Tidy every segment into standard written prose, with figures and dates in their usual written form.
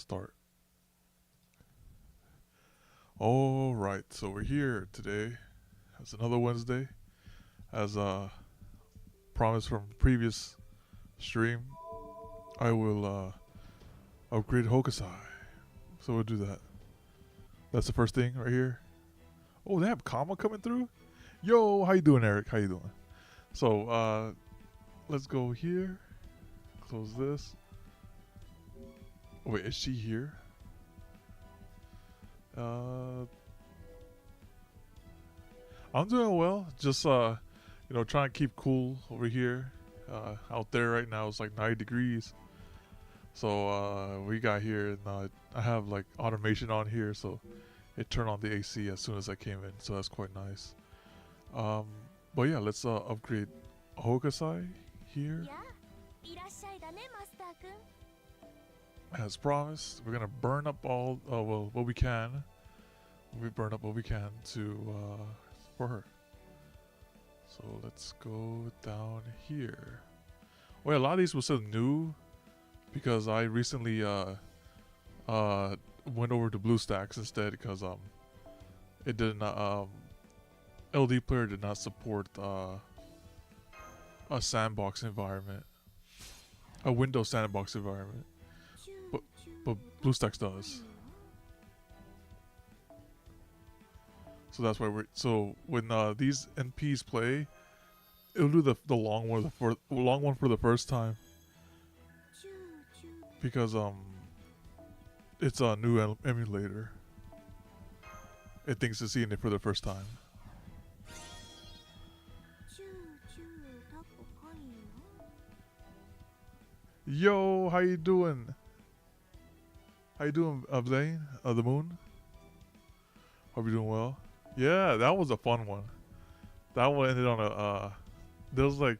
Start. All right, so we're here today. It's another Wednesday, as promised from previous stream. I will upgrade Hokusai, so we'll do that. That's the first thing right here. Oh, they have Kama coming through. Yo, how you doing, Eric? How you doing? So let's go here. Close this. Oh, wait, is she here? I'm doing well. Just trying to keep cool over here. Out there right now it's like 90 degrees. So we got here and I have like automation on here, so it turned on the AC as soon as I came in. So that's quite nice. But yeah, let's upgrade Hokusai here. As promised, we're gonna burn up all what we can. We burn up what we can to for her. So let's go down here. Well, a lot of these were still new because I recently went over to BlueStacks instead because it did not LD player did not support a sandbox environment, a Windows sandbox environment, but BlueStacks does. So that's why so when these NPs play, it'll do the long one for the first time because it's a new emulator. It thinks it's seeing it for the first time. Yo, how you doing? How you doing, Blaine? The Moon? Hope you're doing well. Yeah, that was a fun one. That one ended on a there was like,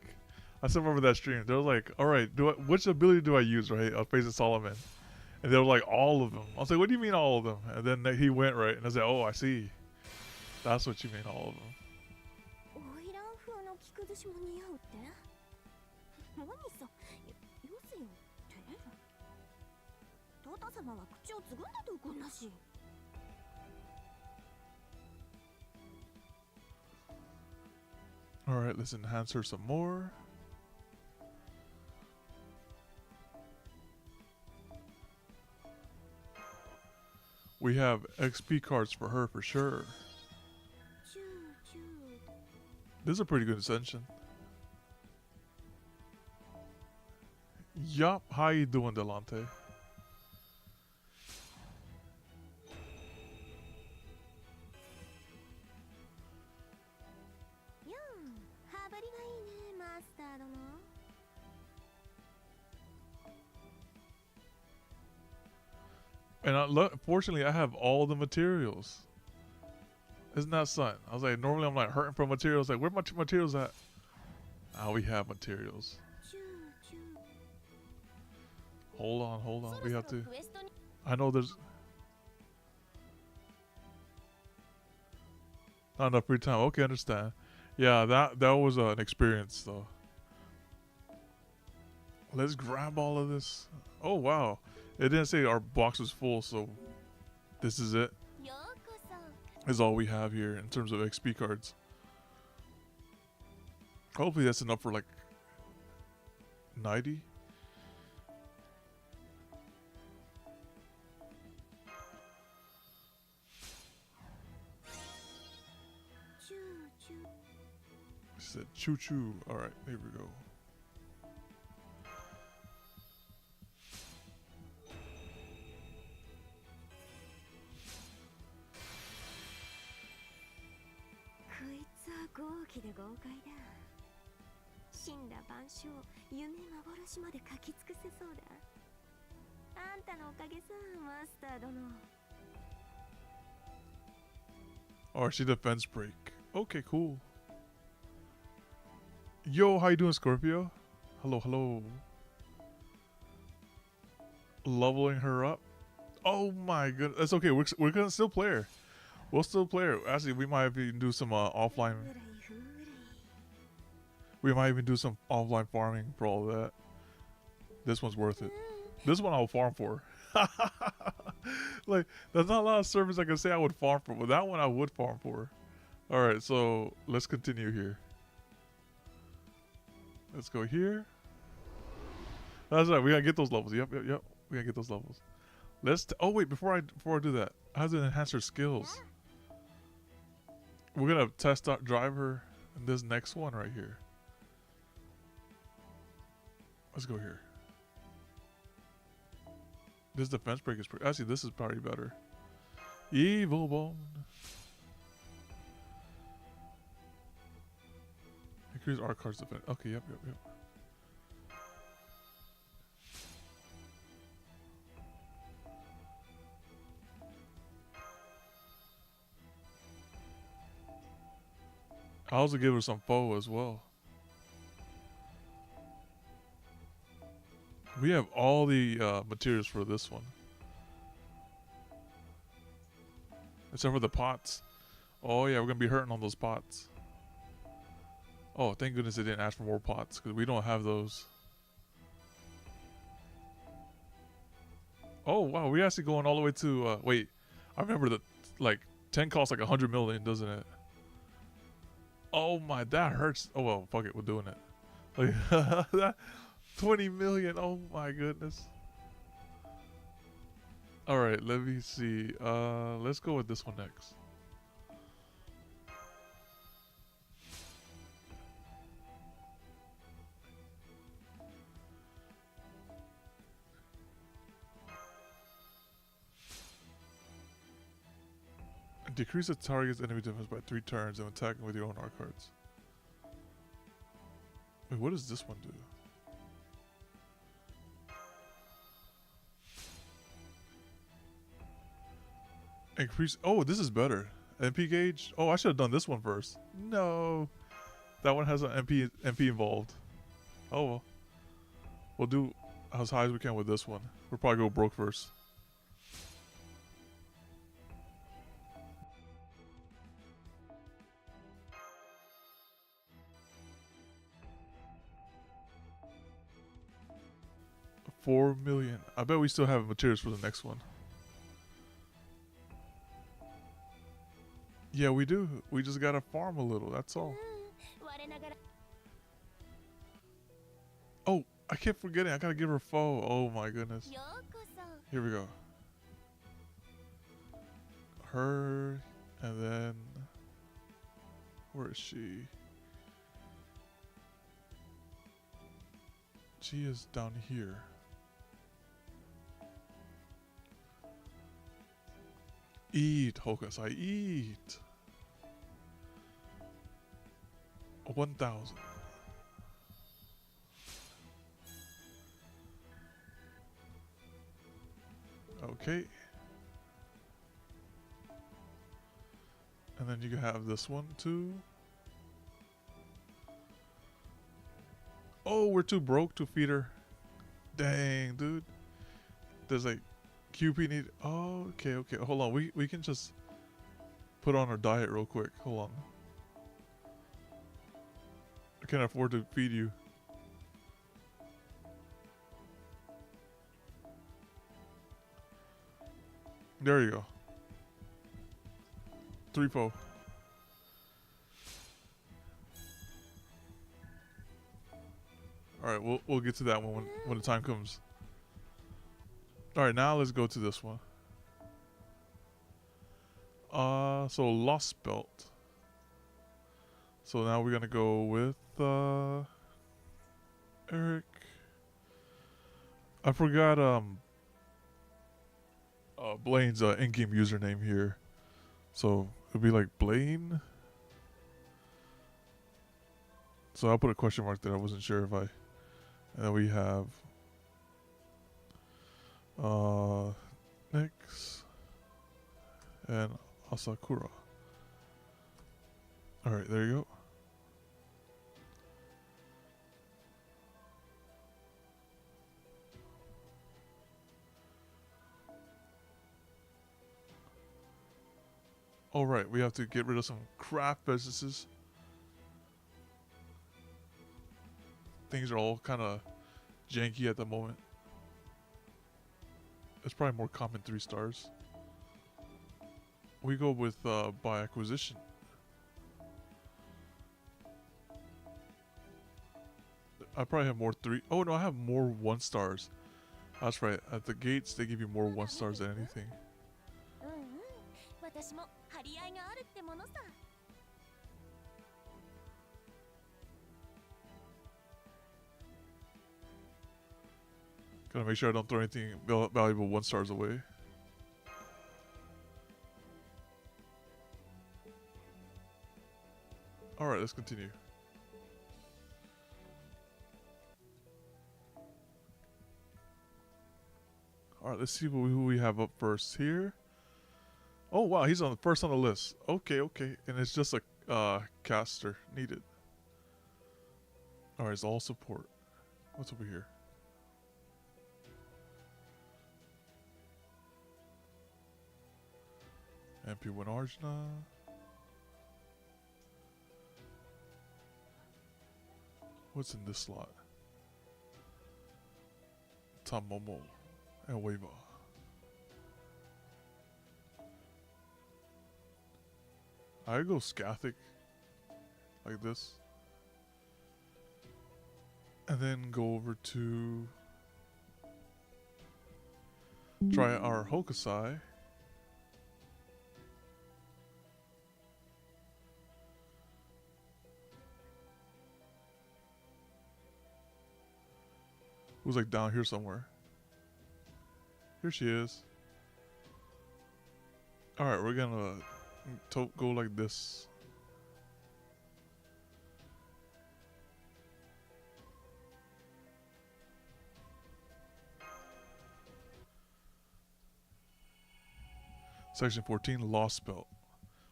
I still remember that stream. There was like, all right, which ability do I use, right? I'll face it, Solomon. And they were like, all of them. I was like, what do you mean all of them? And then he went right, and I said, oh, I see. That's what you mean, all of them. Alright, let's enhance her some more. We have XP cards for her for sure. This is a pretty good ascension. Yup, how you doing, Delante? And fortunately, I have all the materials. Isn't that something? I was like, normally I'm like hurting for materials. Like, where my materials at? Ah, we have materials. Hold on. We have to. I know there's not enough free time. Okay, understand. Yeah, that was an experience though. Let's grab all of this. Oh wow. It didn't say our box was full, so this is it. Is all we have here in terms of XP cards. Hopefully that's enough for like 90. She said choo choo. Alright, here we go. Or she defense break. Okay, cool. Yo, how you doing, Scorpio? Hello. Leveling her up. Oh my goodness. That's okay. We're gonna still play her. We'll still play her. Actually, we might even do some offline. We might even do some offline farming for all of that. This one's worth it. This one I'll farm for. Like, there's not a lot of servers I can say I would farm for, but that one I would farm for. Alright, so let's continue here. Let's go here. That's right, we gotta get those levels. Yep. We gotta get those levels. Oh wait, before I do that, I have to enhance her skills. We're gonna test out driver in this next one right here. Let's go here. This defense break is pretty. Actually, this is probably better. Evil bone. Increase our card's defense. Okay, yep. I also give her some foe as well. We have all the materials for this one. Except for the pots. Oh yeah, we're going to be hurting on those pots. Oh, thank goodness they didn't ask for more pots, because we don't have those. Oh wow, we're actually going all the way to, wait. I remember that, like, 10 costs like 100 million, doesn't it? Oh my, that hurts. Oh well, fuck it, we're doing it. Like, that 20 million, oh my goodness. Alright, let me see. Let's go with this one next. Decrease the target's enemy defense by 3 turns and attacking with your own art cards. Wait, what does this one do? Increase. Oh, this is better. MP gauge. Oh, I should have done this one first. No, that one has an MP involved. Oh well. We'll do as high as we can with this one. We'll probably go broke first. $4 million. I bet we still have materials for the next one. Yeah, we do. We just gotta farm a little. That's all. Oh, I kept forgetting. I gotta give her foe. Oh my goodness. Here we go. Her, and then where is she? She is down here. Eat, Hokusai, eat. 1,000. Okay. And then you can have this one too. Oh, we're too broke to feed her. Dang, dude. There's like QP need. Oh, okay. Hold on. We can just put on our diet real quick. Hold on. I can't afford to feed you. There you go. 3-4. All right, we'll get to that one when the time comes. All right, now let's go to this one. So Lostbelt. So now we're gonna go with Eric. I forgot Blaine's in-game username here. So it'll be like Blaine. So I'll put a question mark there. I wasn't sure if I. And then we have Nyx and Asakura. Alright, there you go. Alright, we have to get rid of some craft businesses. Things are all kind of janky at the moment. It's probably more common 3 stars. We go with by acquisition. I probably have more 3. Oh no, I have more 1 stars. That's right. At the gates, they give you more 1 stars than anything. Gotta make sure I don't throw anything valuable 1 stars away. Alright, let's continue. Alright, let's see who we have up first here. Oh wow, he's on the first on the list. Okay, okay. And it's just a caster needed. Alright, it's all support. What's over here? MP1 Arjuna. What's in this slot? Tamomo and Weva. I go Scathic like this. And then go over to try our Hokusai. Who's like down here somewhere. Here she is. Alright, we're gonna go like this. Section 14, Lostbelt.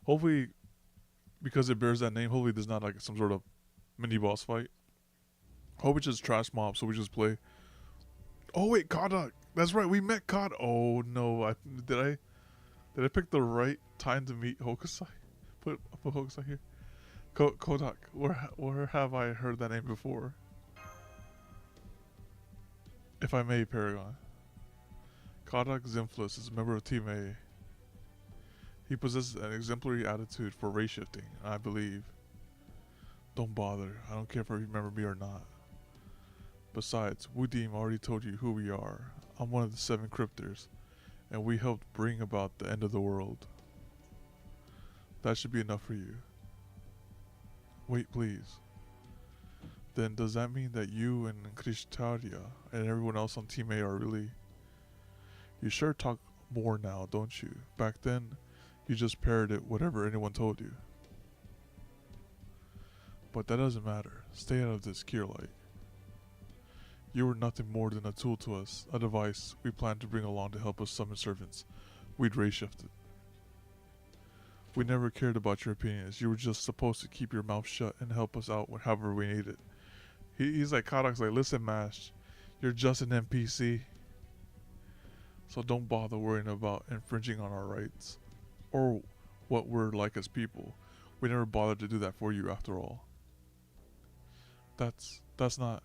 Hopefully, because it bears that name, hopefully there's not like some sort of mini boss fight. Hope it's just trash mob, so we just play. Oh wait, Kodak. That's right, we met Kodak. Oh no, did I pick the right time to meet Hokusai? Put Hokusai here. Kodak. Where have I heard that name before? If I may, Paragon. Kodak Zinflus is a member of Team A. He possesses an exemplary attitude for race shifting, I believe. Don't bother. I don't care if you remember me or not. Besides, Wudim already told you who we are. I'm one of the 7 cryptors, and we helped bring about the end of the world. That should be enough for you. Wait, please. Then does that mean that you and Krishtaria and everyone else on Team A are really... You sure talk more now, don't you? Back then, you just parroted whatever anyone told you. But that doesn't matter. Stay out of this, Kierlight. You were nothing more than a tool to us, a device we planned to bring along to help us summon servants. We'd ray shifted. We never cared about your opinions. You were just supposed to keep your mouth shut and help us out however we needed. He's like, Kodak's like, listen, Mash, you're just an NPC. So don't bother worrying about infringing on our rights. Or what we're like as people. We never bothered to do that for you after all. That's not...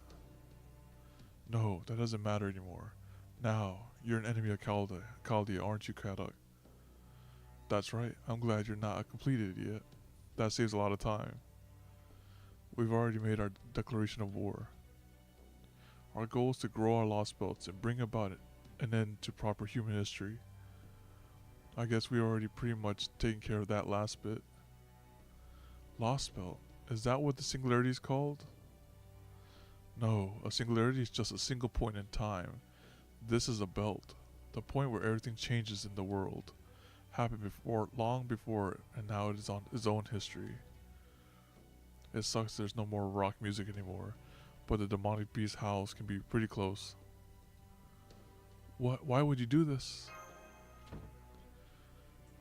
No, that doesn't matter anymore. Now, you're an enemy of Chaldea, aren't you, Kodak? That's right. I'm glad you're not a complete idiot. That saves a lot of time. We've already made our declaration of war. Our goal is to grow our lost belts and bring about an end to proper human history. I guess we already pretty much taken care of that last bit. Lost belt? Is that what the singularity is called? No, a singularity is just a single point in time. This is a belt. The point where everything changes in the world. Happened before, long before, and now it is on its own history. It sucks there's no more rock music anymore, but the demonic beast howls can be pretty close. What? Why would you do this?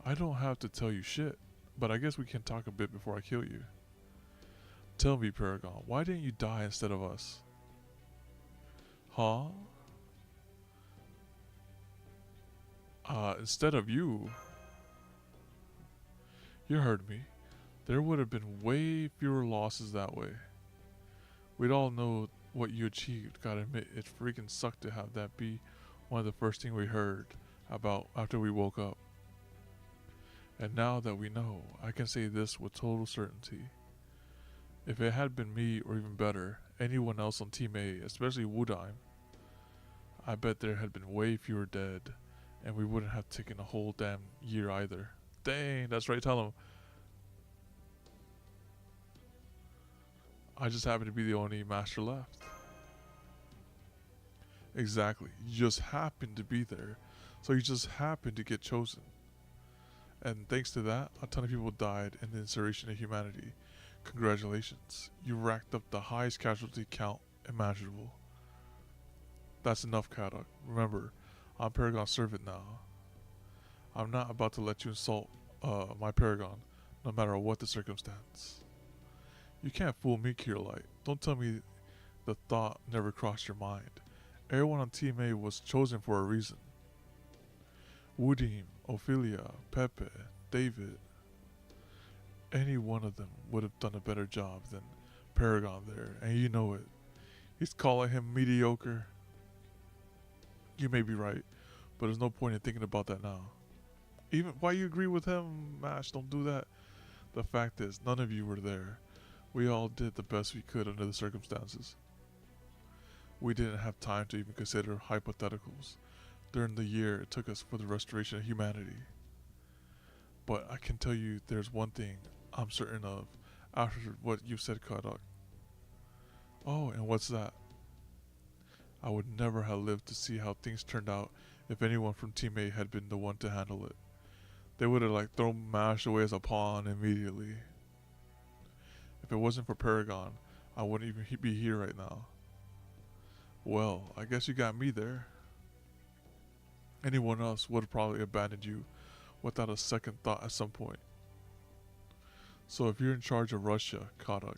I don't have to tell you shit, but I guess we can talk a bit before I kill you. Tell me, Paragon, why didn't you die instead of us? Huh? Instead of you. You heard me. There would have been way fewer losses that way. We'd all know what you achieved. Gotta admit, it freaking sucked to have that be one of the first things we heard about after we woke up. And now that we know, I can say this with total certainty. If it had been me, or even better, anyone else on Team A, especially Wudime, I bet there had been way fewer dead, and we wouldn't have taken a whole damn year either. Dang, that's right, tell him. I just happen to be the only master left. Exactly, you just happened to be there, so you just happened to get chosen. And thanks to that, a ton of people died in the incineration of humanity. Congratulations, you racked up the highest casualty count imaginable. That's enough, Kadok. Remember, I'm Paragon's servant now. I'm not about to let you insult my Paragon, no matter what the circumstance. You can't fool me, Kirlight. Don't tell me the thought never crossed your mind. Everyone on Team A was chosen for a reason. Woodim, Ophelia, Pepe, David. Any one of them would have done a better job than Paragon there, and you know it. He's calling him mediocre. You may be right, but there's no point in thinking about that now. Even why you agree with him, Mash, don't do that. The fact is, none of you were there. We all did the best we could under the circumstances. We didn't have time to even consider hypotheticals during the year it took us for the restoration of humanity. But I can tell you there's one thing I'm certain of after what you said, Kadok. Oh, and what's that? I would never have lived to see how things turned out if anyone from Team A had been the one to handle it. They would have thrown Mash away as a pawn immediately. If it wasn't for Paragon, I wouldn't even be here right now. Well, I guess you got me there. Anyone else would have probably abandoned you without a second thought at some point. So if you're in charge of Russia, Kadok,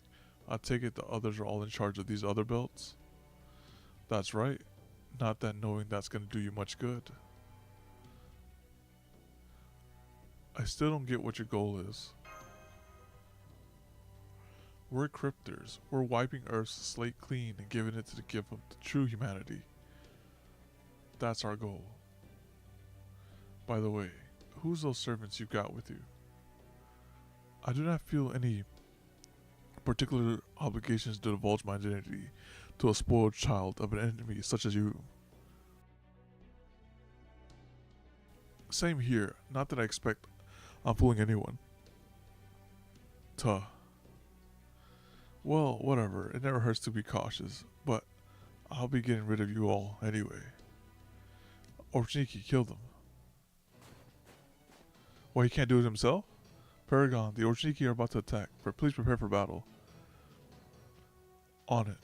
I take it the others are all in charge of these other belts? That's right. Not that knowing that's going to do you much good. I still don't get what your goal is. We're cryptors. We're wiping Earth's slate clean and giving it to the gift of the true humanity. That's our goal. By the way, who's those servants you've got with you? I do not feel any particular obligations to divulge my identity to a spoiled child of an enemy such as you. Same here. Not that I expect I'm fooling anyone. Tuh. Well, whatever. It never hurts to be cautious, but I'll be getting rid of you all anyway. Orchniki, kill them. Well, he can't do it himself? Paragon, the Orchniki are about to attack. Please prepare for battle. On it.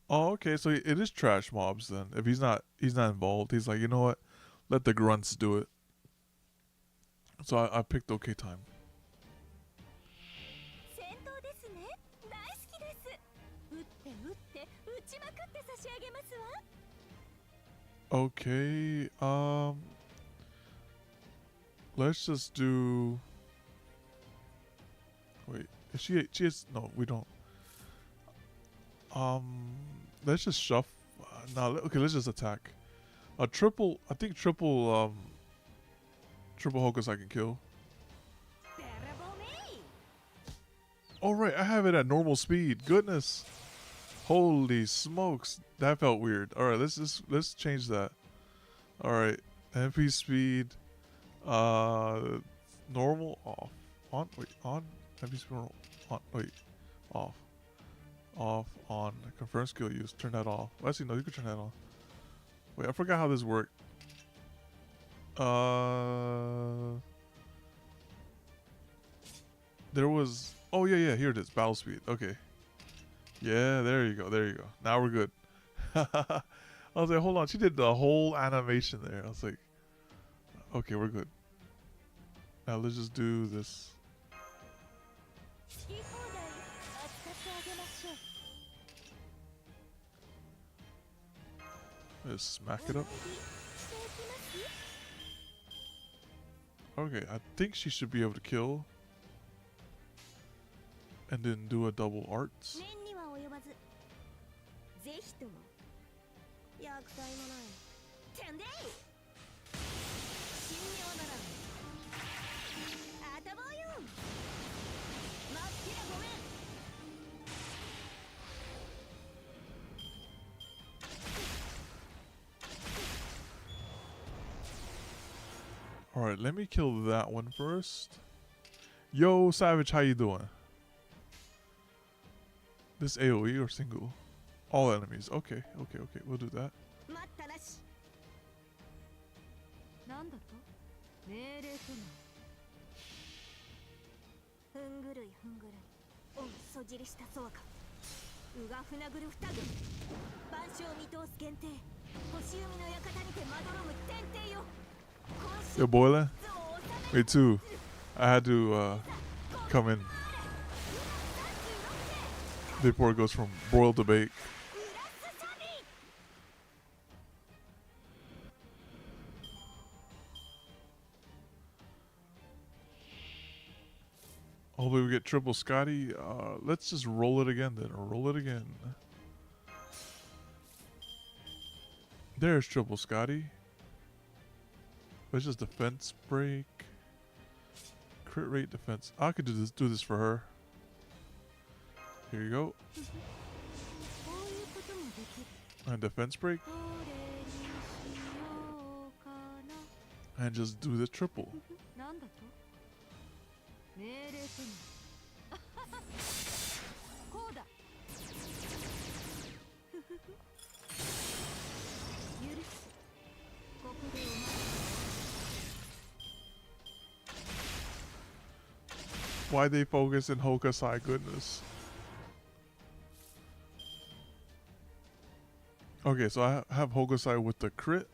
Oh, okay, so it is trash mobs then. If he's not involved, he's like, you know what? Let the grunts do it. So I picked okay time. Okay, let's just do. Wait, is she is no, we don't. Let's just shuffle. Okay, let's just attack. A triple, I think triple Hocus I can kill. Oh right, I have it at normal speed. Goodness, holy smokes, that felt weird. All right, let's change that. All right, MP speed, normal off, on wait on MP speed normal, on wait off, on confirm skill use. Turn that off. Well, actually no, you can turn that on. Wait, I forgot how this worked. There was. Oh yeah, here it is. Battle speed. Okay. Yeah, there you go. Now we're good. I was like, hold on. She did the whole animation there. I was like, okay, we're good. Now let's just do this. Just smack it up. Okay, I think she should be able to kill. And then do a double arts. Alright, let me kill that one first. Yo, Savage, how you doing? This AoE or single? All enemies. Okay, okay, okay. We'll do that. You're boiling? Me too. I had to come in before it goes from boiled to bake. Hopefully we get triple Scotty. Let's just roll it again then. Roll it again. There's triple Scotty. Let's just defense break. Crit rate defense. I could do this for her. Here you go. And defense break. And just do the triple. Why they focus in Hokusai, goodness. Okay, so I have Hokusai with the crit.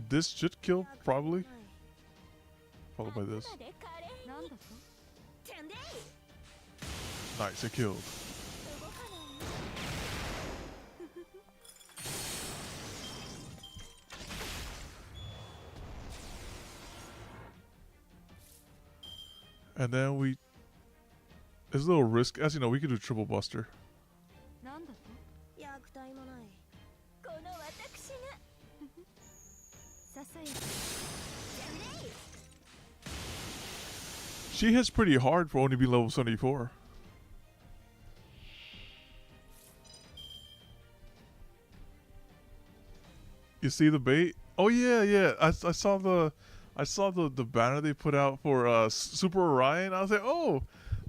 This should kill, probably. Followed by this. Nice, it killed. And then it's a little risk. As you know, we could do triple buster. She hits pretty hard for only being level 74. You see the bait? Oh yeah, yeah. I saw the banner they put out for Super Orion. I was like, oh,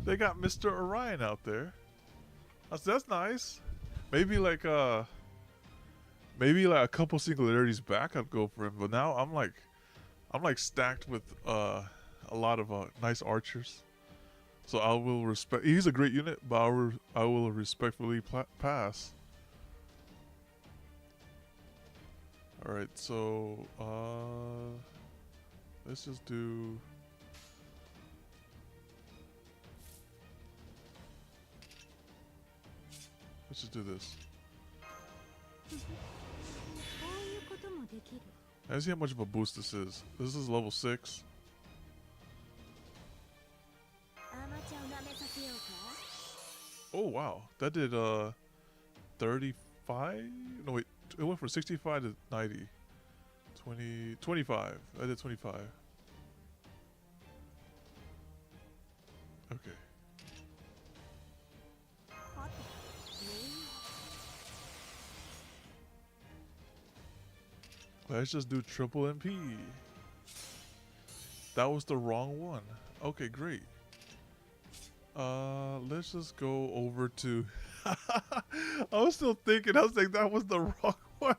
they got Mr. Orion out there. That's nice. Maybe like a couple singularities back, I'd go for him. But now I'm like stacked with a lot of nice archers. So I will respect. He's a great unit, but I will respectfully pass. All right, so let's just do. Let's just do this. Let's see how much of a boost this is. This is level 6. Oh wow, that did 35? No wait, it went from 65 to 90. 25. I did 25. Okay. Let's just do triple MP. That was the wrong one. Okay, great. Let's just go over to. I was still thinking. I was like, that was the wrong one.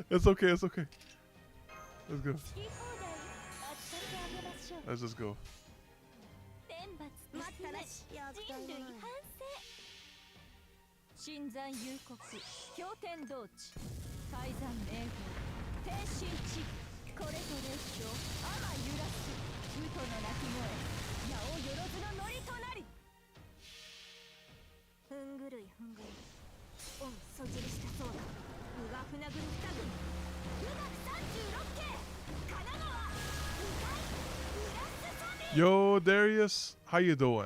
It's okay. It's okay. Let's go. Let's just go. Yo, Darius, how you doing?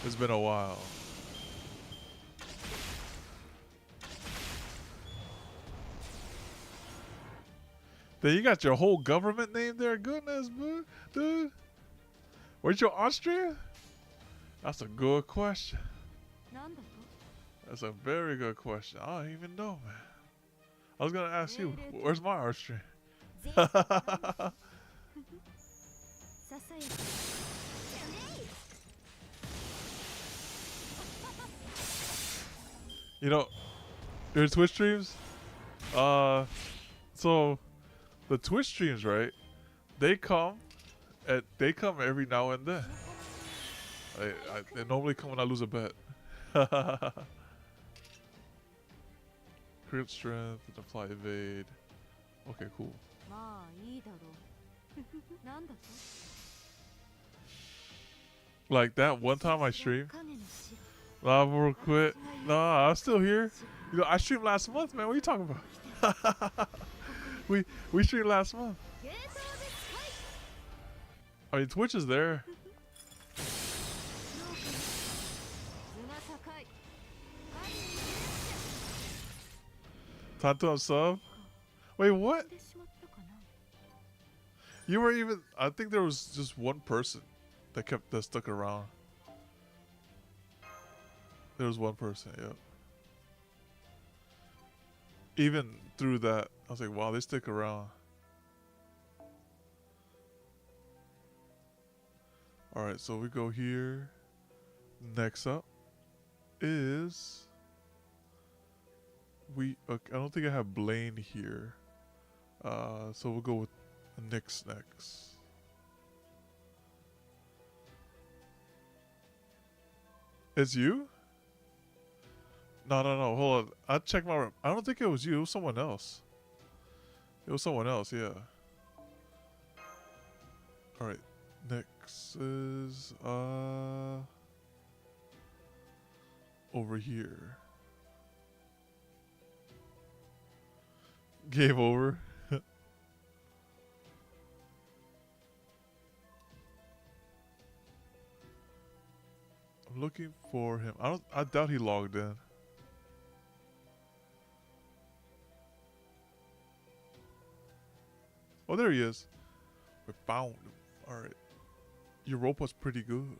It's been a while. Then you got your whole government name there? Goodness, dude. Where's your Austria? That's a good question. That's a very good question. I don't even know, man. I was gonna ask you, where's my Austria? You know, your Twitch streams? So the Twitch streams, right? They come every now and then. They normally come when I lose a bet. Crit strength and apply evade. Okay, cool. Like that one time I streamed. Nah, real quit. Nah, I'm still here. You know, I streamed last month, man. What are you talking about? we streamed last month. I mean, Twitch is there. Tattoo sub? Wait, what? You were even... I think there was just one person that stuck around. There was one person, yep. Even through that, I was like, wow, they stick around. Alright, so we go here. Next up is... I don't think I have Blaine here. So we'll go with Nyx next. It's you? No, hold on. I checked my... I don't think it was you. It was someone else. It was someone else, yeah. Alright. Next is... over here. Game over. I'm looking for him. I doubt he logged in. Oh, there he is. We found him. Alright. Europa's pretty good.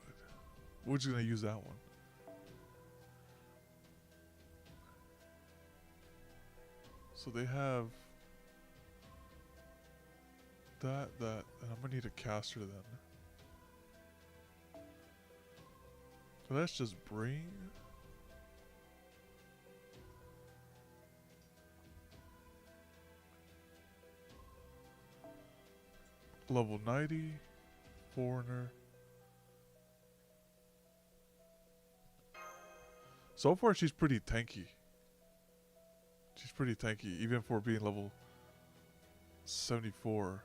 We're just gonna use that one. So they have that, and I'm gonna need a caster then. So let's just bring level 90, foreigner. So far she's pretty tanky. She's pretty tanky, even for being level 74.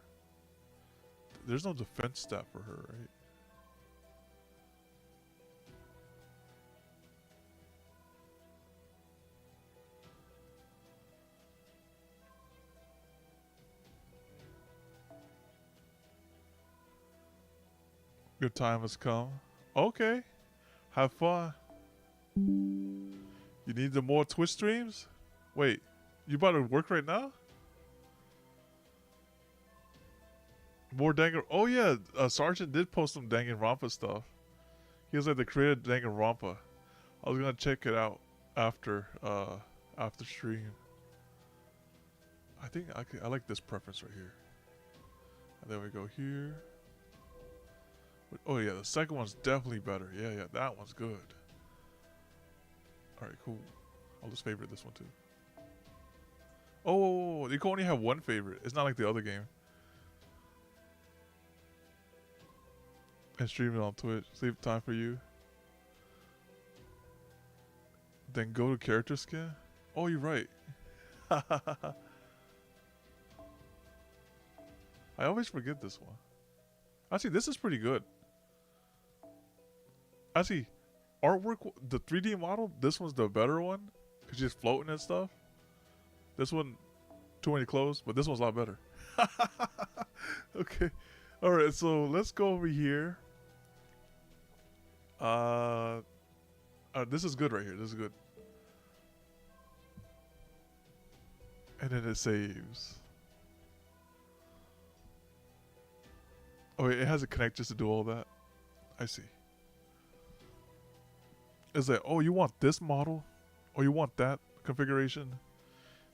There's no defense stat for her, right? Your time has come. Okay. Have fun. You need the more Twitch streams? Wait, you about to work right now? More Dangan... Oh yeah, Sergeant did post some Danganronpa stuff. He was like the creator of Danganronpa. I was gonna check it out after stream. I think I like this preference right here. And then we go here. Oh yeah, the second one's definitely better. Yeah, that one's good. Alright, cool. I'll just favorite this one too. Oh, you can only have one favorite. It's not like the other game. And stream it on Twitch. Save time for you. Then go to character skin. Oh, you're right. I always forget this one. Actually, this is pretty good. Actually, artwork, the 3D model, this one's the better one. Because she's floating and stuff. This one, too many clothes, but this one's a lot better. Okay. Alright, so let's go over here. Uh, this is good right here. This is good. And then it saves. Oh wait, it has a connect just to do all that. I see. It's like, oh, you want this model? Oh, you want that configuration?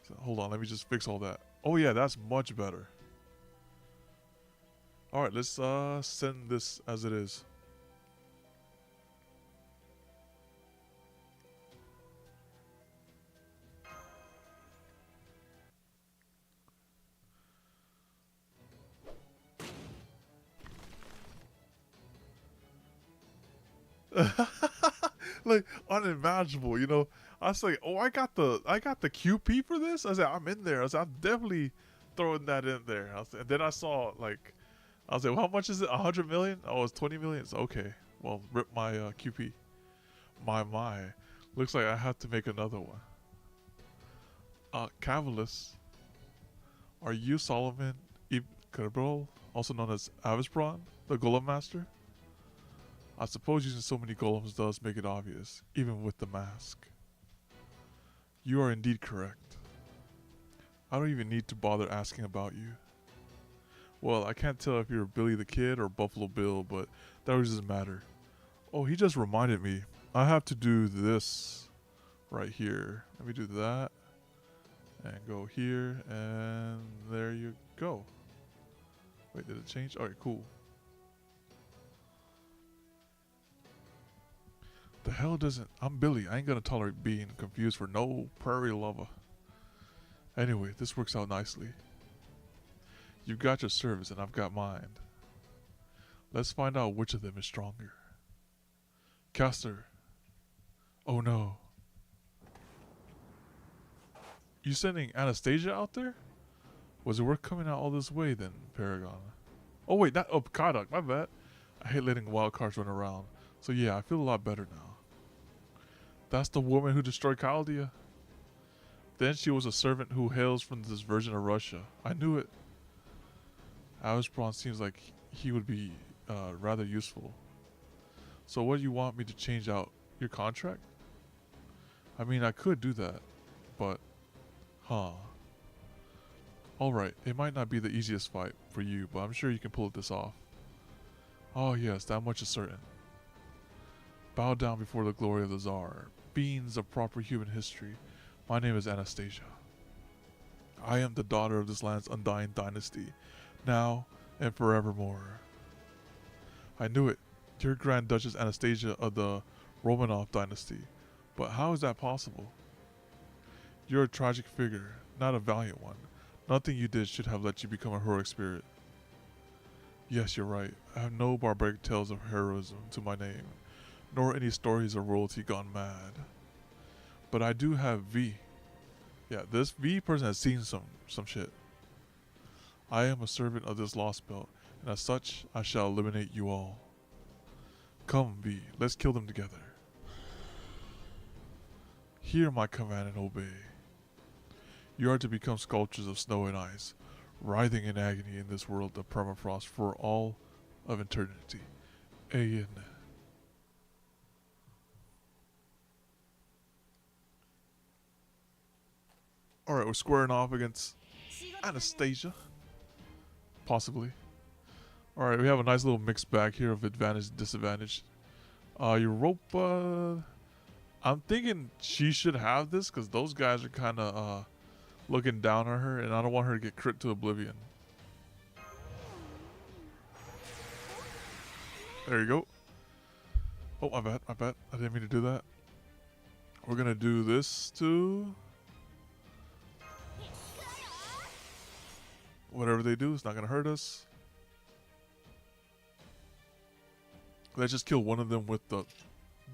So, hold on, let me just fix all that. Oh yeah, that's much better. All right, let's send this as it is. Like unimaginable, you know. I was like, oh, I got the QP for this. I said, I'm in there. I said, I'm definitely throwing that in there. And then I saw like, I was like, well, how much is it? 100 million? Oh, it's 20 million. It's okay. Well, rip my QP. My. Looks like I have to make another one. Cavalis. Are you Solomon Ibn Kerbal, also known as Avishbron, the Golem Master? I suppose using so many golems does make it obvious, even with the mask. You are indeed correct. I don't even need to bother asking about you. Well, I can't tell if you're Billy the Kid or Buffalo Bill, but that really doesn't matter. Oh, he just reminded me. I have to do this right here. Let me do that. And go here, and there you go. Wait, did it change? Alright, cool. The hell doesn't... I'm Billy. I ain't gonna tolerate being confused for no prairie lover. Anyway, this works out nicely. You've got your service and I've got mine. Let's find out which of them is stronger. Caster. Oh no. You sending Anastasia out there? Was it worth coming out all this way then, Paragon? Oh wait, not Kadok, my bad. I hate letting wild cards run around. So yeah, I feel a lot better now. That's the woman who destroyed Chaldea. Then she was a servant who hails from this version of Russia. I knew it. Avishbron seems like he would be rather useful. So what do you want me to change out? Your contract? I mean, I could do that, but... Huh. Alright, it might not be the easiest fight for you, but I'm sure you can pull this off. Oh yes, that much is certain. Bow down before the glory of the Tsar. Beings of proper human history. My name is Anastasia. I am the daughter of this land's undying dynasty, now and forevermore. I knew it. You're Grand Duchess Anastasia of the Romanov dynasty. But how is that possible? You're a tragic figure, not a valiant one. Nothing you did should have let you become a heroic spirit. Yes, you're right. I have no barbaric tales of heroism to my name, nor any stories of royalty gone mad. But I do have V. Yeah, this V person has seen some shit. I am a servant of this Lostbelt, and as such, I shall eliminate you all. Come, V, let's kill them together. Hear my command and obey. You are to become sculptures of snow and ice, writhing in agony in this world of permafrost for all of eternity. Aeon. Alright, we're squaring off against Anastasia. Possibly. Alright, we have a nice little mixed bag here of advantage and disadvantage. Europa... I'm thinking she should have this because those guys are kind of looking down on her, and I don't want her to get crit to oblivion. There you go. Oh, my bad. I didn't mean to do that. We're going to do this too. Whatever they do, it's not going to hurt us. Let's just kill one of them with the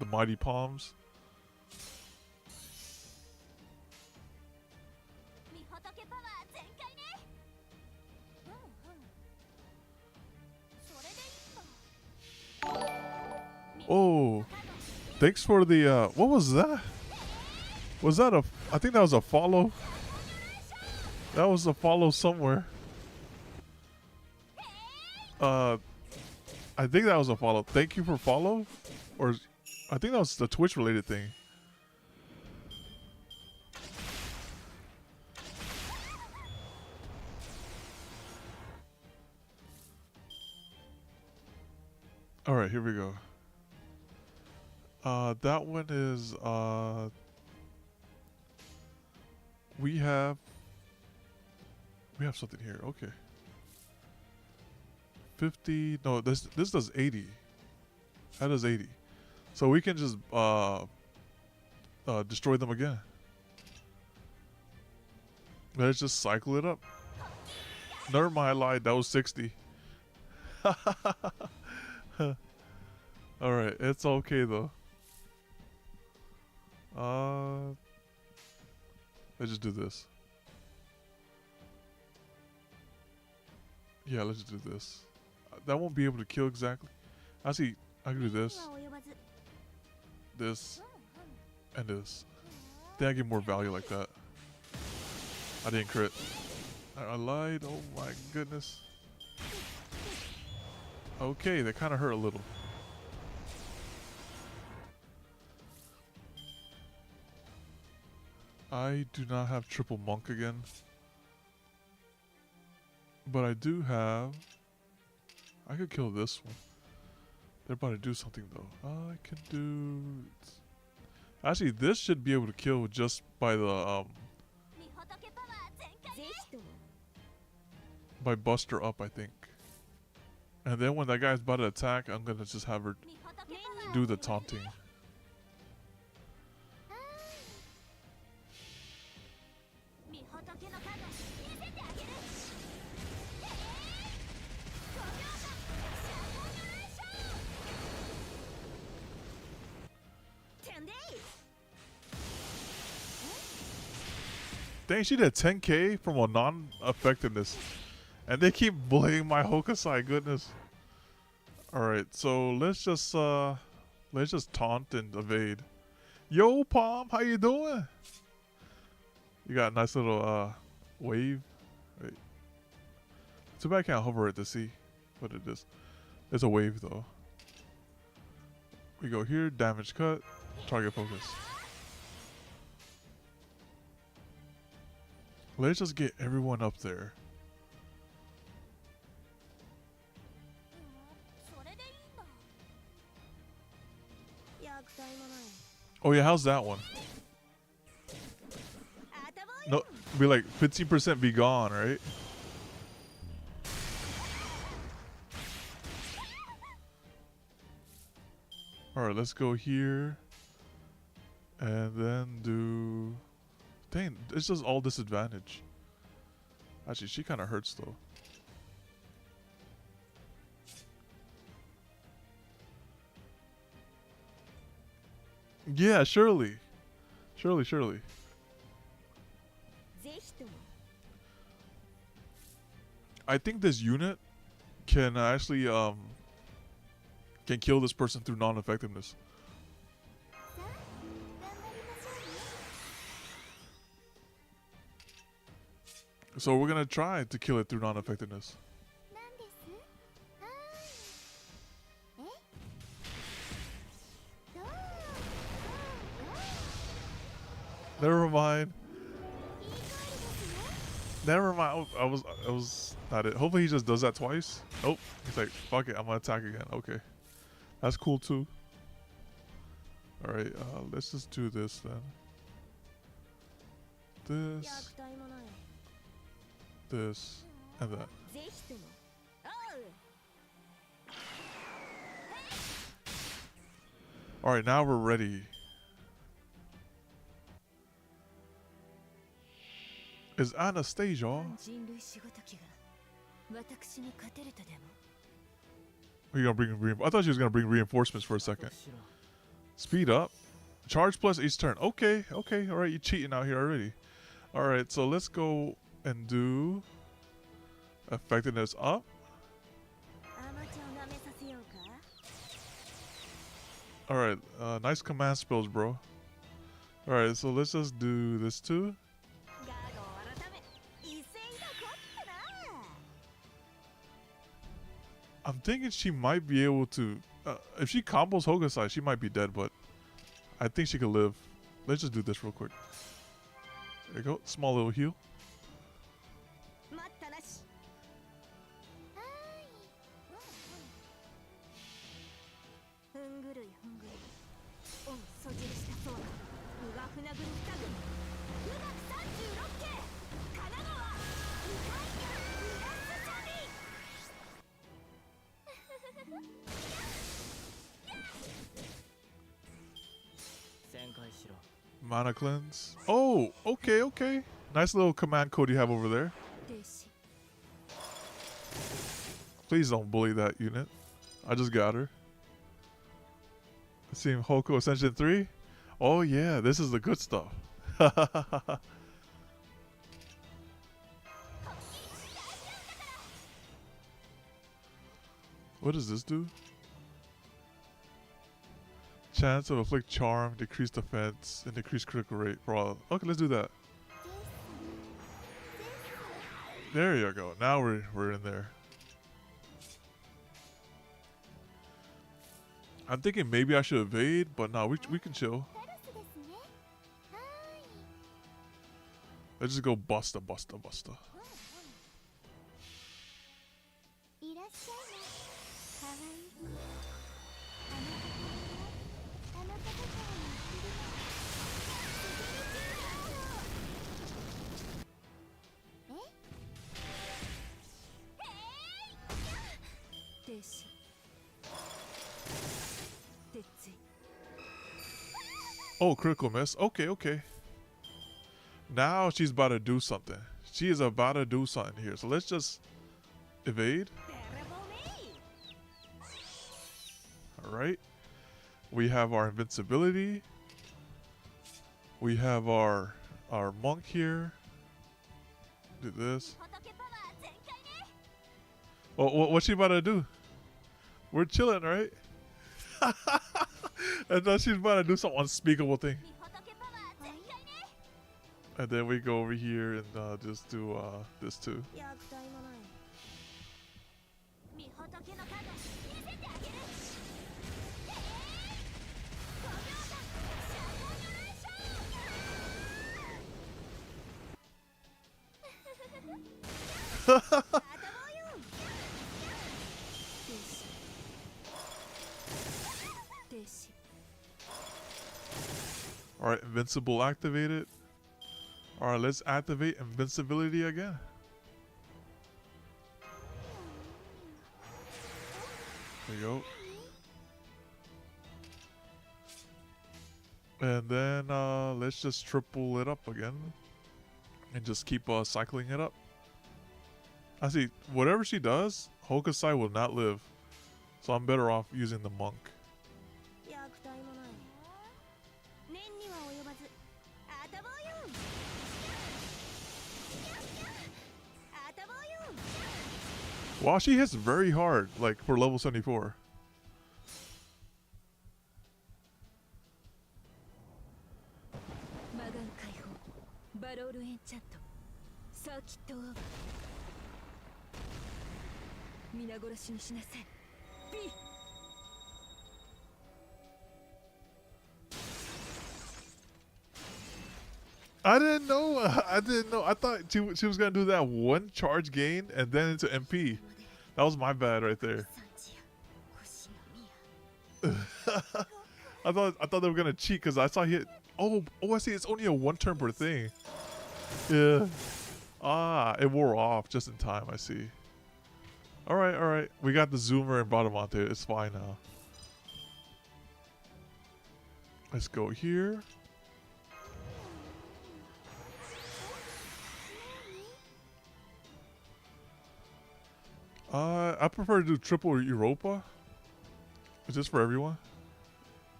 mighty palms. Oh, thanks for the, what was that? Was that I think that was a follow. That was a follow somewhere. I think that was a follow. Thank you for follow. Or I think that was the Twitch related thing. Alright, here we go. That one is we have something here. Okay. 50. No, this does 80. That does 80. So we can just destroy them again. Let's just cycle it up. Never mind, I lied. That was 60. Alright, it's okay though. Let's just do this. Yeah, let's just do this. That won't be able to kill exactly. Actually, I can do this. This. And this. Then I get more value like that. I didn't crit. I lied. Oh my goodness. Okay, that kind of hurt a little. I do not have triple monk again. But I do have... I could kill this one. They're about to do something though. I can do... Actually, this should be able to kill just by the... by Buster up, I think. And then when that guy's about to attack, I'm gonna just have her do the taunting. Dang, she did 10k from a non-effectiveness. And they keep bullying my Hokusai, goodness. Alright, so let's just taunt and evade. Yo, Palm, how you doing? You got a nice little wave. Wait. Too bad I can't hover it to see what it is. It's a wave though. We go here, damage cut, target focus. Let's just get everyone up there. Oh yeah, how's that one? No, be like 15% be gone, right? Alright, let's go here. And then do... Dang, it's just all disadvantage. Actually, she kind of hurts though. Yeah, surely. Surely. I think this unit can actually can kill this person through non-effectiveness. So we're gonna try to kill it through non-effectiveness. Never mind. Never mind. I was not it. Hopefully he just does that twice. Oh, he's like, fuck it, I'm gonna attack again. Okay, that's cool too. All right, let's just do this then. This and that. All right, now we're ready. Is Anastasia? Are you gonna bring? I thought she was gonna bring reinforcements for a second. Speed up, charge plus each turn. Okay. All right, you're cheating out here already. All right, so let's go and do effectiveness up. All right, nice command spells, bro. All right, so let's just do this too. I'm thinking she might be able to If she combos Hokusai, she might be dead, but I think she could live. Let's just do this real quick. There you go. Small little heal. Mana cleanse. Oh, okay, okay. Nice little command code you have over there. Please don't bully that unit. I just got her. Seeing Hoku Ascension 3? Oh yeah, this is the good stuff. What does this do? Chance of afflict charm, decrease defense, and decrease critical rate for all. Okay, let's do that. There you go. Now we're in there. I'm thinking maybe I should evade, but no, we can chill. Let's just go busta. Oh, critical miss. Okay, okay. Now she's about to do something. She is about to do something here. So let's just evade. Alright. We have our invincibility. We have our monk here. Do this. Oh, what's she about to do? We're chilling, right? And then she's about to do some unspeakable thing. And then we go over here and just do this too. Alright, invincible activated. Alright, let's activate invincibility again. There you go. And then let's just triple it up again. And just keep cycling it up. I see, whatever she does, Hokusai will not live. So I'm better off using the monk. Wow, she hits very hard, like for level 74. I didn't know. I didn't know. I thought she was gonna do that one charge gain and then into MP. That was my bad right there. I thought they were gonna cheat because I saw he hit. Oh, I see. It's only a 1 turn per thing. Yeah. Ah, it wore off just in time. I see. All right. We got the zoomer and Bradamante. It's fine now. Let's go here. I prefer to do triple Europa. Is this for everyone?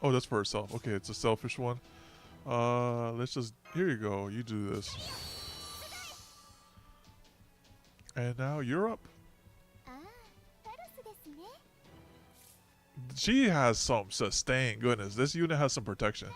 Oh, that's for herself. Okay, it's a selfish one. Let's just... Here you go. You do this. And now you're up. She has some sustain. Goodness, this unit has some protection.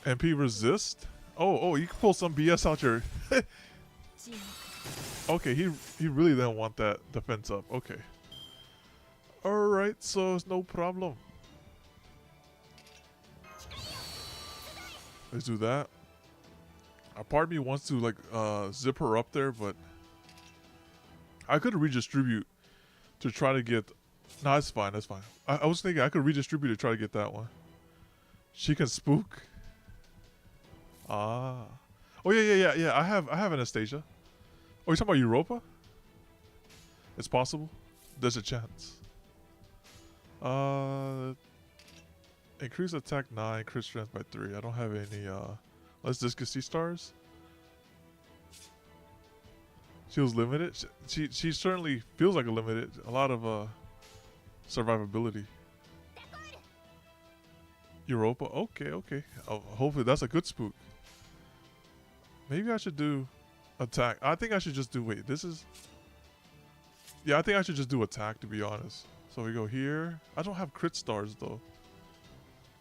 MP resist? Oh, you can pull some BS out your... Okay, he really didn't want that defense up. Okay. Alright, so it's no problem. Let's do that. A part of me wants to like zip her up there, but I could redistribute to try to get... Nah, it's fine, that's fine. I was thinking I could redistribute to try to get that one. She can spook. Ah. Oh yeah. I have Anastasia. Oh, you're talking about Europa? It's possible. There's a chance. Increase attack 9, increase strength by 3. I don't have any let's just get C-stars. She was limited. She certainly feels like a limited. A lot of survivability. Europa. Okay. Oh, hopefully that's a good spook. Maybe I should do attack. I think I should just do... Wait, this is... Yeah, I think I should just do attack, to be honest. So we go here. I don't have crit stars, though.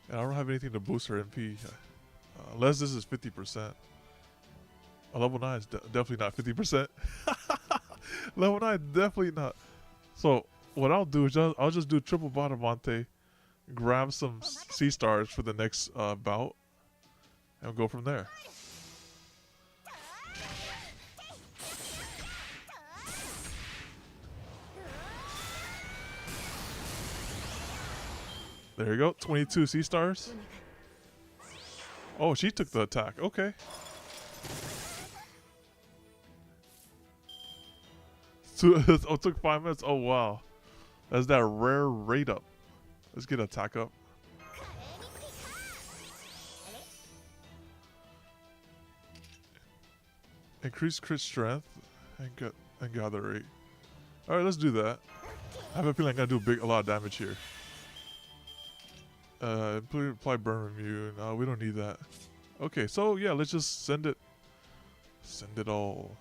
And I don't have anything to boost her MP. Unless this is 50%. A level 9 is definitely not 50%. Level 9, definitely not. So what I'll do is I'll just do triple Bottomante, grab some C-stars for the next bout, and go from there. There you go, 22 C-stars. Oh, she took the attack. Okay. So, oh, it took 5 minutes. Oh, wow. That's that rare rate up. Let's get attack up. Increase crit strength and gather rate. All right, let's do that. I have a feeling I'm gonna do a lot of damage here. Apply burn immune. No, we don't need that. Okay, so yeah, let's just send it. Send it all.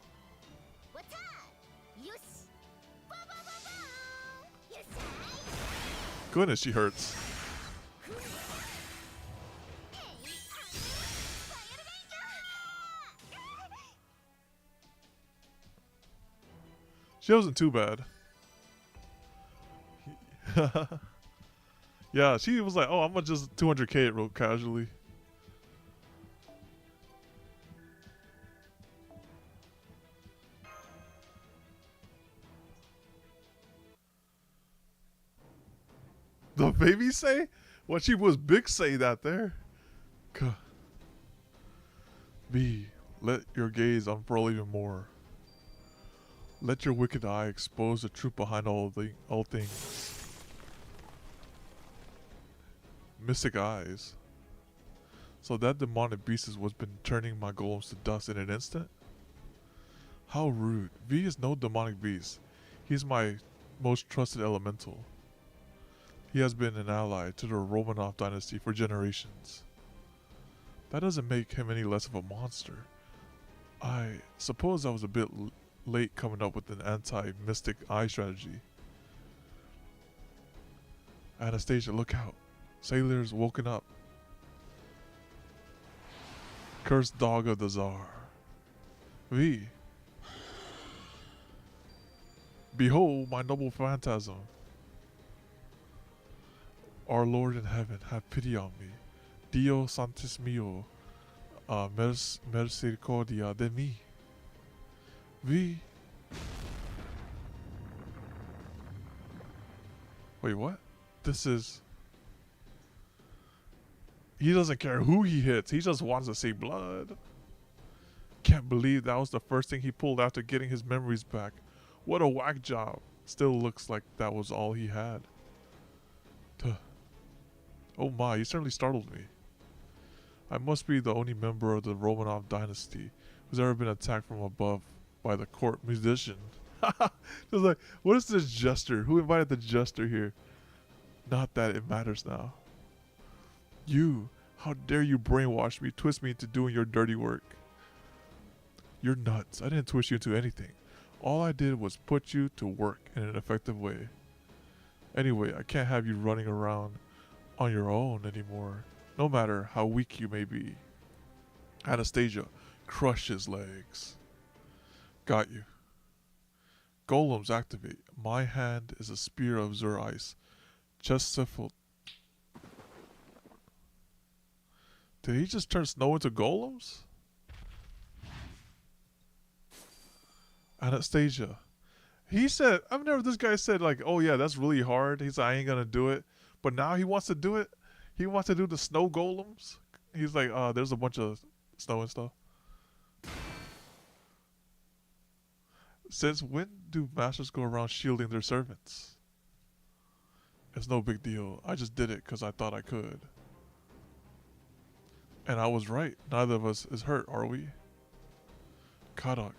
Goodness, she hurts. She wasn't too bad. Yeah, she was like, oh, I'm gonna just 200k it real casually. The baby say? What she was big say that there. B, let your gaze unfurl even more. Let your wicked eye expose the truth behind all things. Mystic eyes. So that demonic beast is what's been turning my golems to dust in an instant? How rude. V is no demonic beast. He's my most trusted elemental. He has been an ally to the Romanov dynasty for generations. That doesn't make him any less of a monster. I suppose I was a bit late coming up with an anti-mystic eye strategy. Anastasia, look out. Sailors woken up. Cursed dog of the Tsar. V. Behold my noble phantasm. Our Lord in heaven, have pity on me. Dios Santis mio, misericordia de mí. V. Wait, what? This is... He doesn't care who he hits. He just wants to see blood. Can't believe that was the first thing he pulled after getting his memories back. What a whack job. Still looks like that was all he had. Tuh. Oh my, he certainly startled me. I must be the only member of the Romanov dynasty who's ever been attacked from above by the court musician. Just like, what is this jester? Who invited the jester here? Not that it matters now. You, how dare you brainwash me, twist me into doing your dirty work. You're nuts. I didn't twist you into anything. All I did was put you to work in an effective way. Anyway, I can't have you running around on your own anymore, no matter how weak you may be. Anastasia, crush his legs. Got you. Golems activate. My hand is a spear of Zur ice. Just sifled. Did he just turn snow into golems? Anastasia. He said, I've never, this guy said like, oh yeah, that's really hard. He's like, I ain't gonna do it. But now he wants to do it. He wants to do the snow golems. He's like, there's a bunch of snow and stuff. Since when do masters go around shielding their servants? It's no big deal. I just did it because I thought I could. And I was right. Neither of us is hurt, are we? Kadak.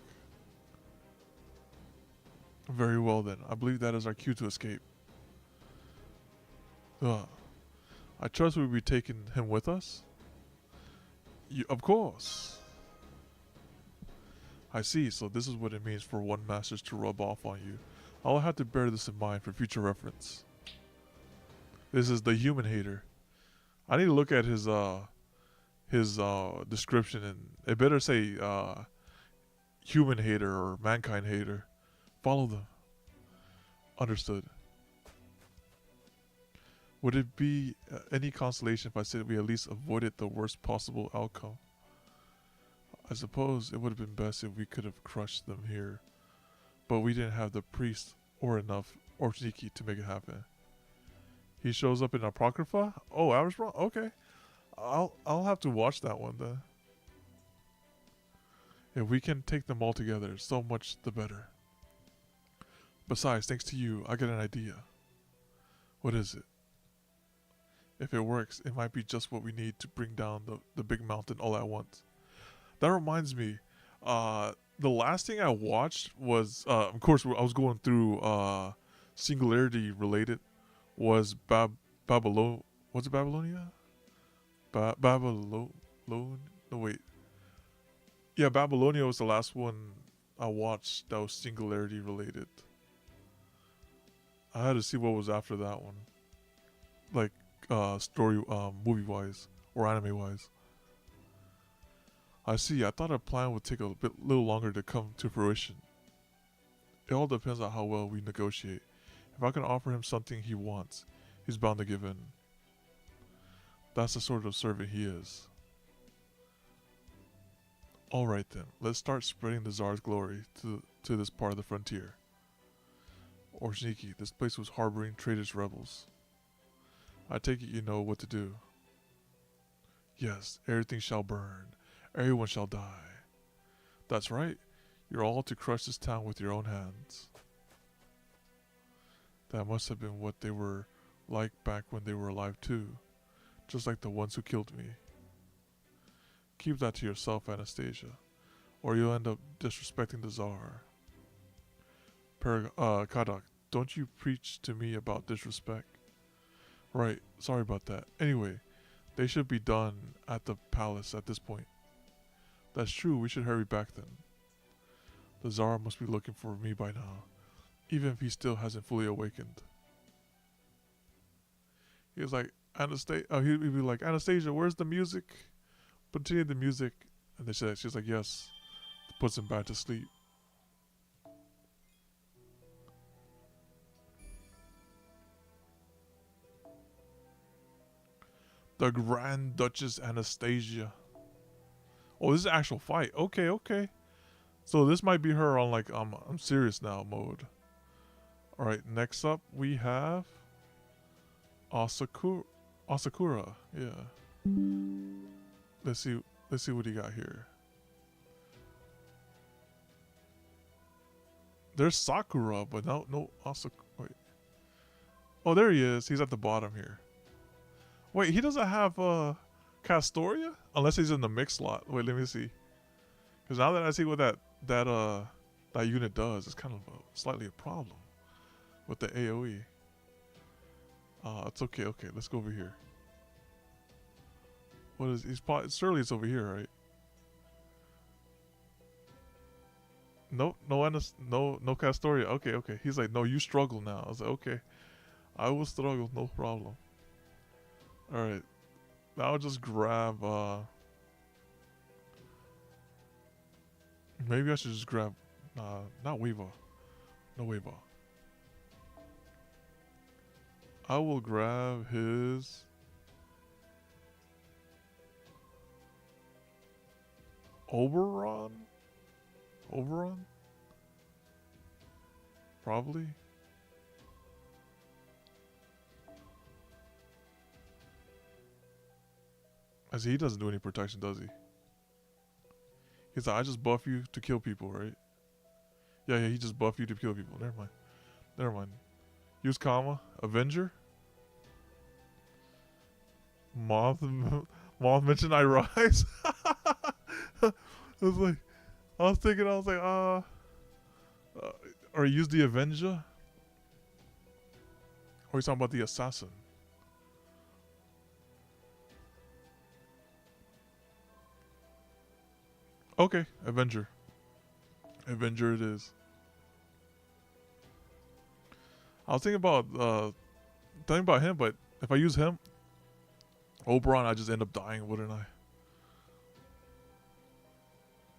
Very well then. I believe that is our cue to escape. I trust we'll be taking him with us? Of course. I see, so this is what it means for one masters to rub off on you. I'll have to bear this in mind for future reference. This is the human hater. I need to look at his description, and it better say human hater or mankind hater. Follow them. Understood. Would it be any consolation if I said we at least avoided the worst possible outcome? I suppose it would have been best if we could have crushed them here, but we didn't have the priest or enough Orchniki to make it happen. He shows up in Apocrypha? Oh, I was wrong. Okay. I'll have to watch that one then. If we can take them all together, so much the better. Besides, thanks to you, I get an idea. What is it? If it works, it might be just what we need to bring down the big mountain all at once. That reminds me, the last thing I watched was, of course, I was going through Singularity related, was Babylon. Was it Babylonia? Babylon? No, wait. Yeah, Babylonia was the last one I watched that was Singularity related. I had to see what was after that one, like story, movie-wise or anime-wise. I see. I thought our plan would take a little longer to come to fruition. It all depends on how well we negotiate. If I can offer him something he wants, he's bound to give in. That's the sort of servant he is. Alright then, let's start spreading the Tsar's glory to this part of the frontier. Orchniki, this place was harboring traitorous rebels. I take it you know what to do. Yes, everything shall burn. Everyone shall die. That's right. You're all to crush this town with your own hands. That must have been what they were like back when they were alive too. Just like the ones who killed me. Keep that to yourself, Anastasia, or you'll end up disrespecting the Tsar. Kadak, don't you preach to me about disrespect. Right, sorry about that. Anyway, they should be done at the palace at this point. That's true, we should hurry back then. The Tsar must be looking for me by now, even if he still hasn't fully awakened. He was like, Anastasia, he'd be like, Anastasia, where's the music? Continue the music. And they said, she's like, yes. Puts him back to sleep. The Grand Duchess Anastasia. Oh, this is an actual fight. Okay, okay. So this might be her on like I'm serious now mode. Alright, next up we have Asakura. Yeah. Let's see what he got here. There's Sakura, but no Asakura. Wait. Oh, there he is. He's at the bottom here. Wait, he doesn't have Castoria? Unless he's in the mix slot. Wait, let me see. Because now that I see what that unit does, it's kind of slightly a problem with the AoE. It's okay. Okay, let's go over here. What is surely it's over here, right? no, no Castoria. Okay, okay. He's like, no, you struggle now. I was like, okay, I will struggle, no problem. All right, now I'll just grab. Maybe I should just grab. Not Weaver. No Weaver. I will grab his. Oberon? Oberon? Probably. As he doesn't do any protection, does he? He's like, I just buff you to kill people, right? Yeah, yeah, he just buff you to kill people. Never mind. Never mind. Use comma. Avenger? Moth mentioned I rise. I was like, I was like, or use the Avenger? Or he's talking about the assassin? Okay, Avenger. Avenger it is. I was thinking about him, but if I use him, Oberon, I just end up dying, wouldn't I?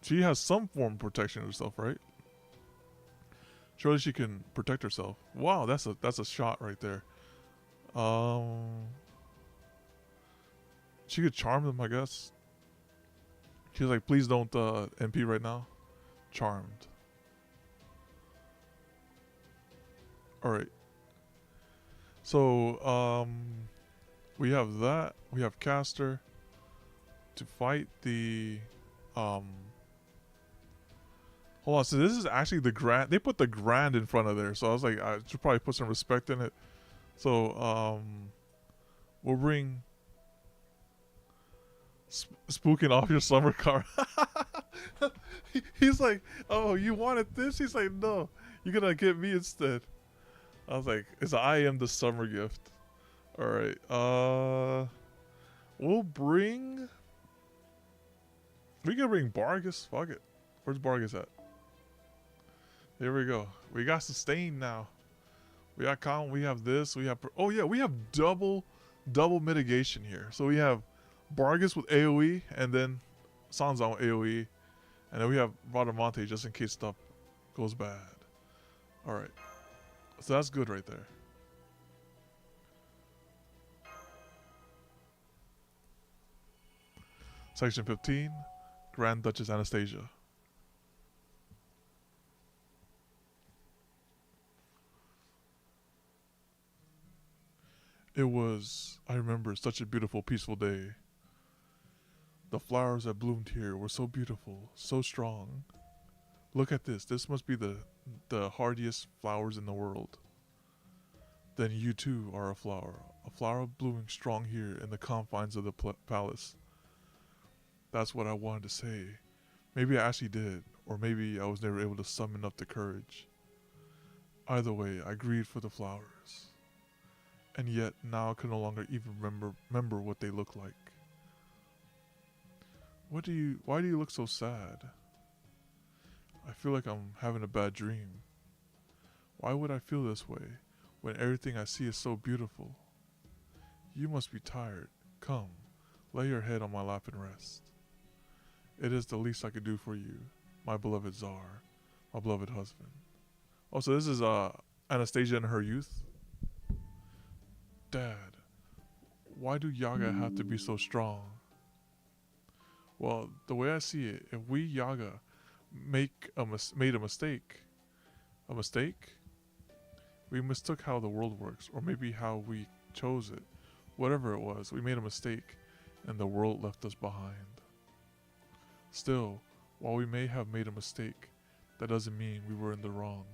She has some form of protection herself, right? Surely she can protect herself. Wow, that's a shot right there. She could charm them, I guess. She's like, please don't MP right now. Charmed. Alright. So, we have that. We have Caster to fight the hold on, so this is actually the grand. They put the grand in front of there, so I was like, I should probably put some respect in it. So, we'll bring spooking off your summer card. He's like, oh, you wanted this? He's like, no, you're gonna get me instead. I was like, I am the summer gift. All right, we'll bring. We can bring Bargus. Fuck it. Where's Bargus at? Here we go. We got sustain now. We got calm. We have this. We have. Oh yeah, we have double mitigation here. So we have Bargus with AOE, and then Sansa with AOE, and then we have Radamonte just in case stuff goes bad. All right, so that's good right there. Section 15, Grand Duchess Anastasia. It was, I remember, such a beautiful, peaceful day. The flowers that bloomed here were so beautiful, so strong. Look at this. This must be the hardiest flowers in the world. Then you too are a flower blooming strong here in the confines of the palace. That's what I wanted to say. Maybe I actually did, or maybe I was never able to summon up the courage. Either way, I grieved for the flowers. And yet, now I can no longer even remember what they look like. Why do you look so sad? I feel like I'm having a bad dream. Why would I feel this way when everything I see is so beautiful? You must be tired. Come, lay your head on my lap and rest. It is the least I could do for you, my beloved Tsar, my beloved husband. Oh, so this is Anastasia in her youth? Dad, why do Yaga have to be so strong? Well, the way I see it, if we Yaga made a mistake, we mistook how the world works, or maybe how we chose it. Whatever it was, we made a mistake, and the world left us behind. Still, while we may have made a mistake, that doesn't mean we were in the wrong.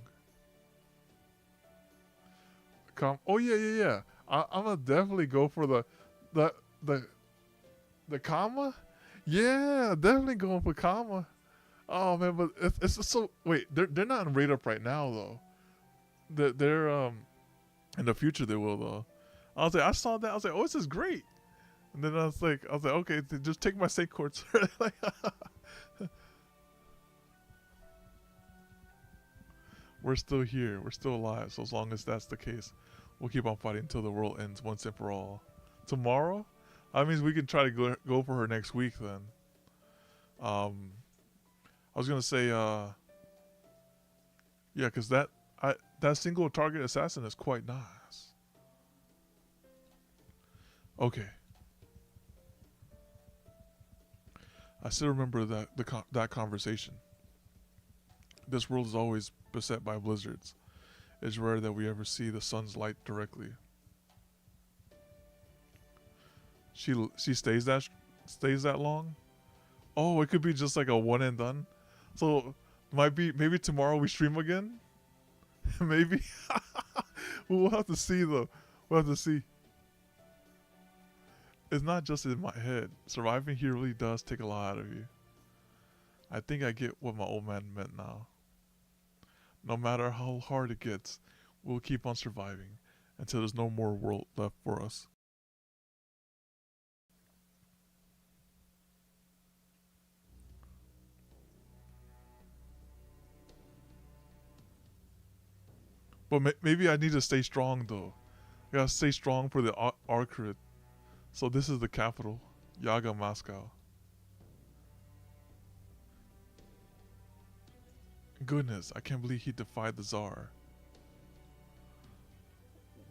Oh yeah. I'm gonna definitely go for the comma. Yeah, definitely going for comma. Oh man, but it's just so. Wait, they're not in rate up right now though. They're in the future they will though. I was like, I saw that. I was like, oh, this is great. And then I was like, okay, just take my state courts. Like, We're still here. We're still alive. So as long as that's the case, we'll keep on fighting until the world ends once and for all. Tomorrow? That means we can try to go for her next week then. Um, I was gonna say, yeah, because that single target assassin is quite nice. Okay. I still remember that conversation. This world is always beset by blizzards. It's rare that we ever see the sun's light directly. She stays that long? Oh, it could be just like a one and done. So maybe tomorrow we stream again? Maybe. We'll have to see though. We'll have to see. It's not just in my head. Surviving here really does take a lot out of you. I think I get what my old man meant now. No matter how hard it gets, we'll keep on surviving until there's no more world left for us. But maybe I need to stay strong though. I gotta stay strong for the Arcrid. So this is the capital, Yaga Moscow. Goodness, I can't believe he defied the Tsar.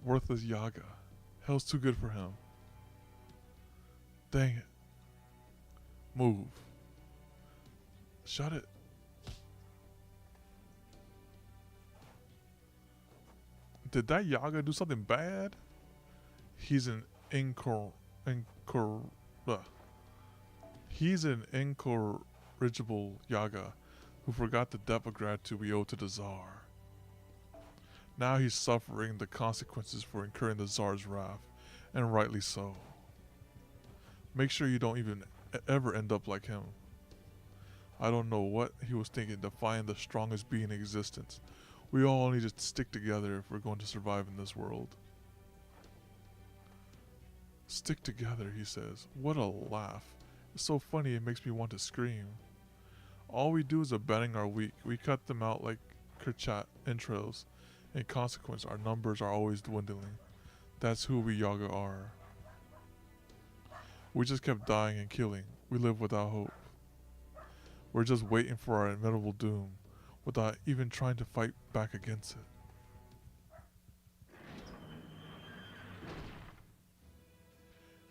Worthless Yaga. Hell's too good for him. Dang it. Move. Shut it. Did that Yaga do something bad? He's an He's an incorrigible Yaga who forgot the debt of gratitude we owe to the Tsar. Now he's suffering the consequences for incurring the Tsar's wrath, and rightly so. Make sure you don't even ever end up like him. I don't know what he was thinking, defying the strongest being in existence. We all need to stick together if we're going to survive in this world. Stick together, he says. What a laugh. It's so funny it makes me want to scream. All we do is abandon our weak. We cut them out like Kerchat intros. In consequence, our numbers are always dwindling. That's who we Yaga are. We just kept dying and killing. We live without hope. We're just waiting for our inevitable doom, without even trying to fight back against it.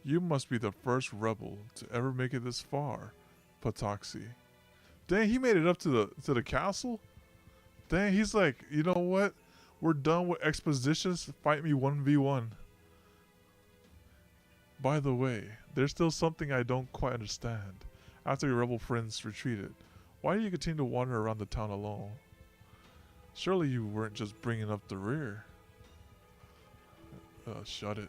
You must be the first rebel to ever make it this far, Patoxy. Dang, he made it up to the castle? Dang, he's like, you know what? We're done with expositions. Fight me 1v1. By the way, there's still something I don't quite understand. After your rebel friends retreated, why do you continue to wander around the town alone? Surely you weren't just bringing up the rear. Shut it.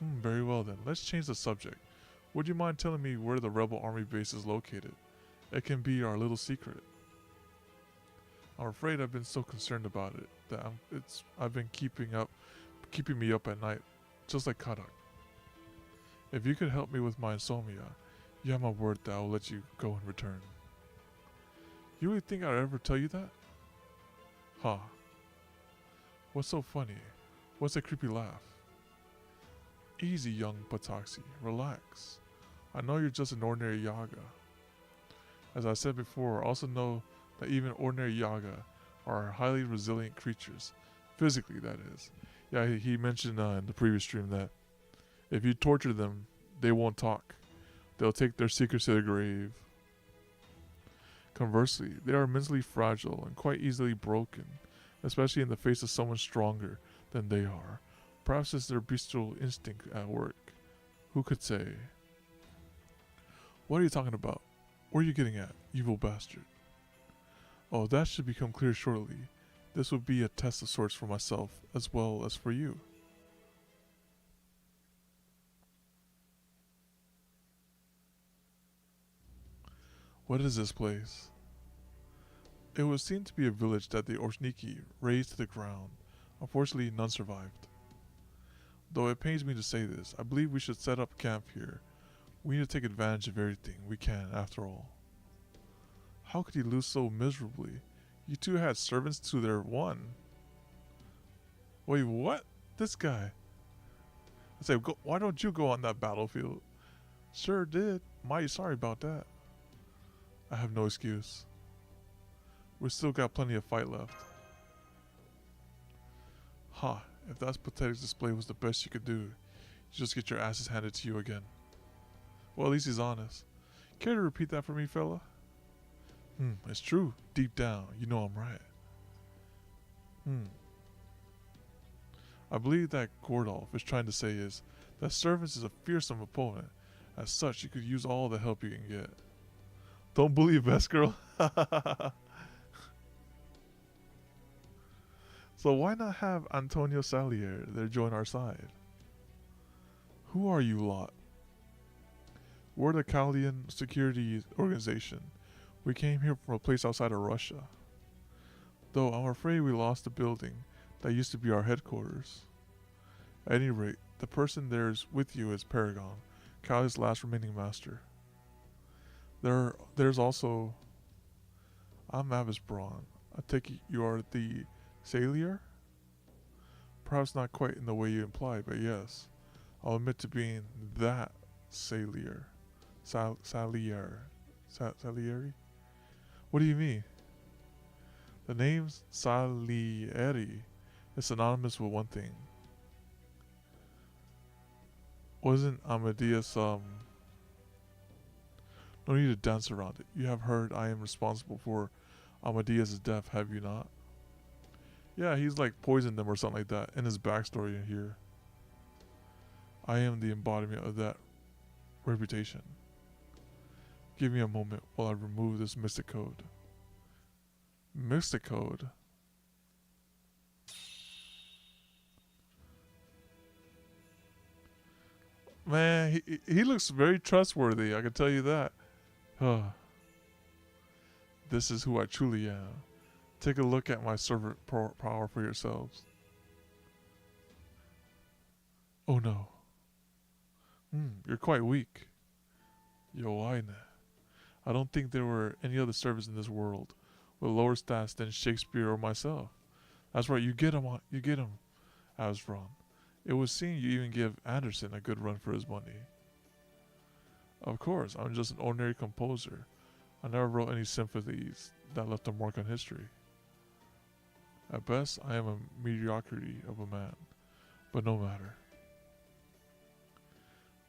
Very well then, let's change the subject. Would you mind telling me where the rebel army base is located? It can be our little secret. I'm afraid I've been so concerned about it that I've been keeping me up at night, just like Kadak. If you could help me with my insomnia, you have my word that I'll let you go in return. You really think I'd ever tell you that? Huh. What's so funny? What's that creepy laugh? Easy, young Patoxy. Relax. I know you're just an ordinary Yaga. As I said before, also know that even ordinary Yaga are highly resilient creatures. Physically, that is. Yeah, he mentioned in the previous stream that if you torture them, they won't talk. They'll take their secrets to the grave. Conversely, they are mentally fragile and quite easily broken, especially in the face of someone stronger than they are. Perhaps it's their bestial instinct at work. Who could say? What are you talking about? Where are you getting at, evil bastard? Oh, that should become clear shortly. This would be a test of sorts for myself, as well as for you. What is this place? It would seem to be a village that the Orshniki razed to the ground. Unfortunately, none survived. Though it pains me to say this, I believe we should set up camp here. We need to take advantage of everything we can, after all. How could he lose so miserably? You two had servants to their one. Wait, what? This guy. I say, why don't you go on that battlefield? Sure did. Mighty sorry about that. I have no excuse. We still got plenty of fight left. Ha, if that pathetic display was the best you could do, you just get your asses handed to you again. Well, at least he's honest. Care to repeat that for me, fella? It's true. Deep down, you know I'm right. I believe that Gordolf is trying to say is that Servants is a fearsome opponent. As such, you could use all the help you can get. Don't believe best girl? So why not have Antonio Salier there join our side? Who are you lot? We're the Chaldean Security Organization. We came here from a place outside of Russia. Though I'm afraid we lost the building that used to be our headquarters. At any rate, the person there's with you is Paragon, Chaldea's last remaining master. There's also... I'm Mavis Braun. I take it you are the Salier? Perhaps not quite in the way you imply, but yes. I'll admit to being that Salier. Salieri? What do you mean? The name Salieri is synonymous with one thing. Wasn't Amadeus, No need to dance around it. You have heard I am responsible for Amadeus' death, have you not? Yeah, he's like poisoned them or something like that in his backstory in here. I am the embodiment of that reputation. Give me a moment while I remove this mystic code. Mystic code? Man, he looks very trustworthy, I can tell you that. This is who I truly am. Take a look at my servant power for yourselves. Oh no. You're quite weak. Yo, I don't think there were any other servants in this world with lower stats than Shakespeare or myself. That's right, you get him, Asron. It was seen you even give Anderson a good run for his money. Of course, I'm just an ordinary composer. I never wrote any symphonies that left a mark on history. At best, I am a mediocrity of a man, but no matter.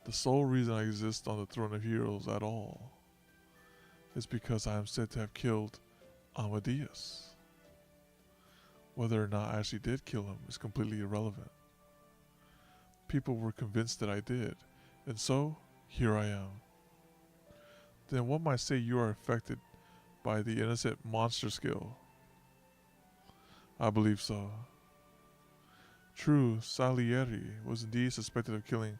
The sole reason I exist on the throne of heroes at all is because I am said to have killed Amadeus. Whether or not I actually did kill him is completely irrelevant. People were convinced that I did, and so, here I am. Then one might say you are affected by the innocent monster skill. I believe so. True, Salieri was indeed suspected of killing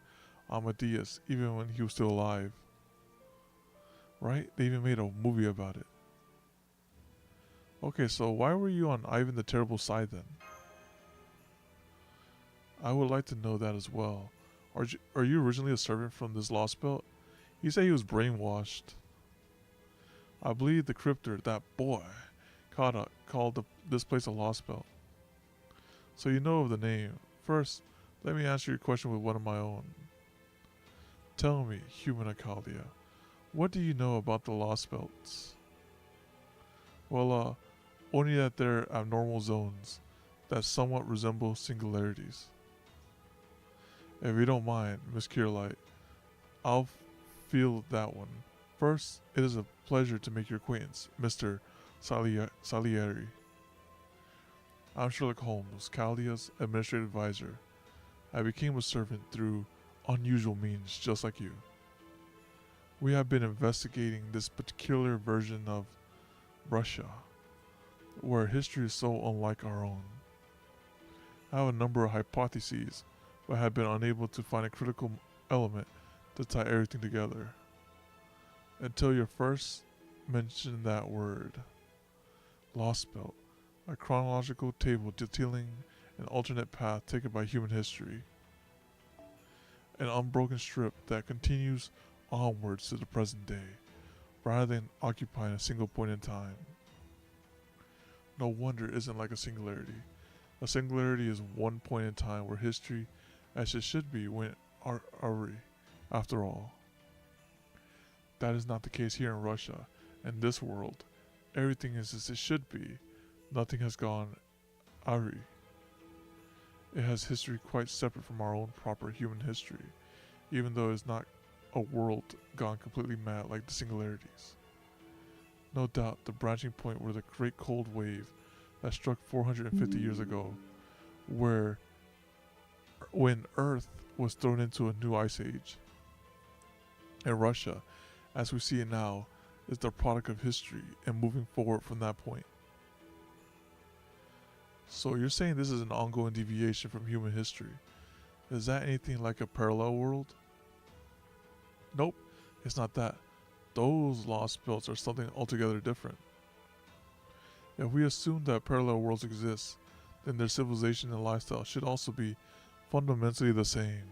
Amadeus even when he was still alive. Right? They even made a movie about it. Okay, so why were you on Ivan the Terrible's side then? I would like to know that as well. Are you originally a servant from this Lostbelt? He said he was brainwashed. I believe the crypter, that boy, called this place a Lostbelt. So you know of the name. First, let me answer your question with one of my own. Tell me, human Chaldea, what do you know about the Lostbelts? Well, only that they're abnormal zones that somewhat resemble singularities. If you don't mind, Miss Kierlight, I'll field that one. First, it is a pleasure to make your acquaintance, Mr. Salieri. I'm Sherlock Holmes, Chaldea's administrative advisor. I became a servant through unusual means, just like you. We have been investigating this particular version of Russia, where history is so unlike our own. I have a number of hypotheses, but have been unable to find a critical element to tie everything together. Until you first mentioned that word. Lostbelt, a chronological table detailing an alternate path taken by human history. An unbroken strip that continues onwards to the present day, rather than occupying a single point in time. No wonder it isn't like a singularity. A singularity is one point in time where history, as it should be, went Ari. After all, that is not the case here in Russia. In this world, everything is as it should be. Nothing has gone Ari. It has history quite separate from our own proper human history, even though it is not a world gone completely mad like the singularities. No doubt the branching point were the great cold wave that struck 450 years ago, when Earth was thrown into a new ice age. And Russia, as we see it now, is the product of history and moving forward from that point. So you're saying this is an ongoing deviation from human history. Is that anything like a parallel world? Nope, it's not that. Those lost belts are something altogether different. If we assume that parallel worlds exist, then their civilization and lifestyle should also be fundamentally the same.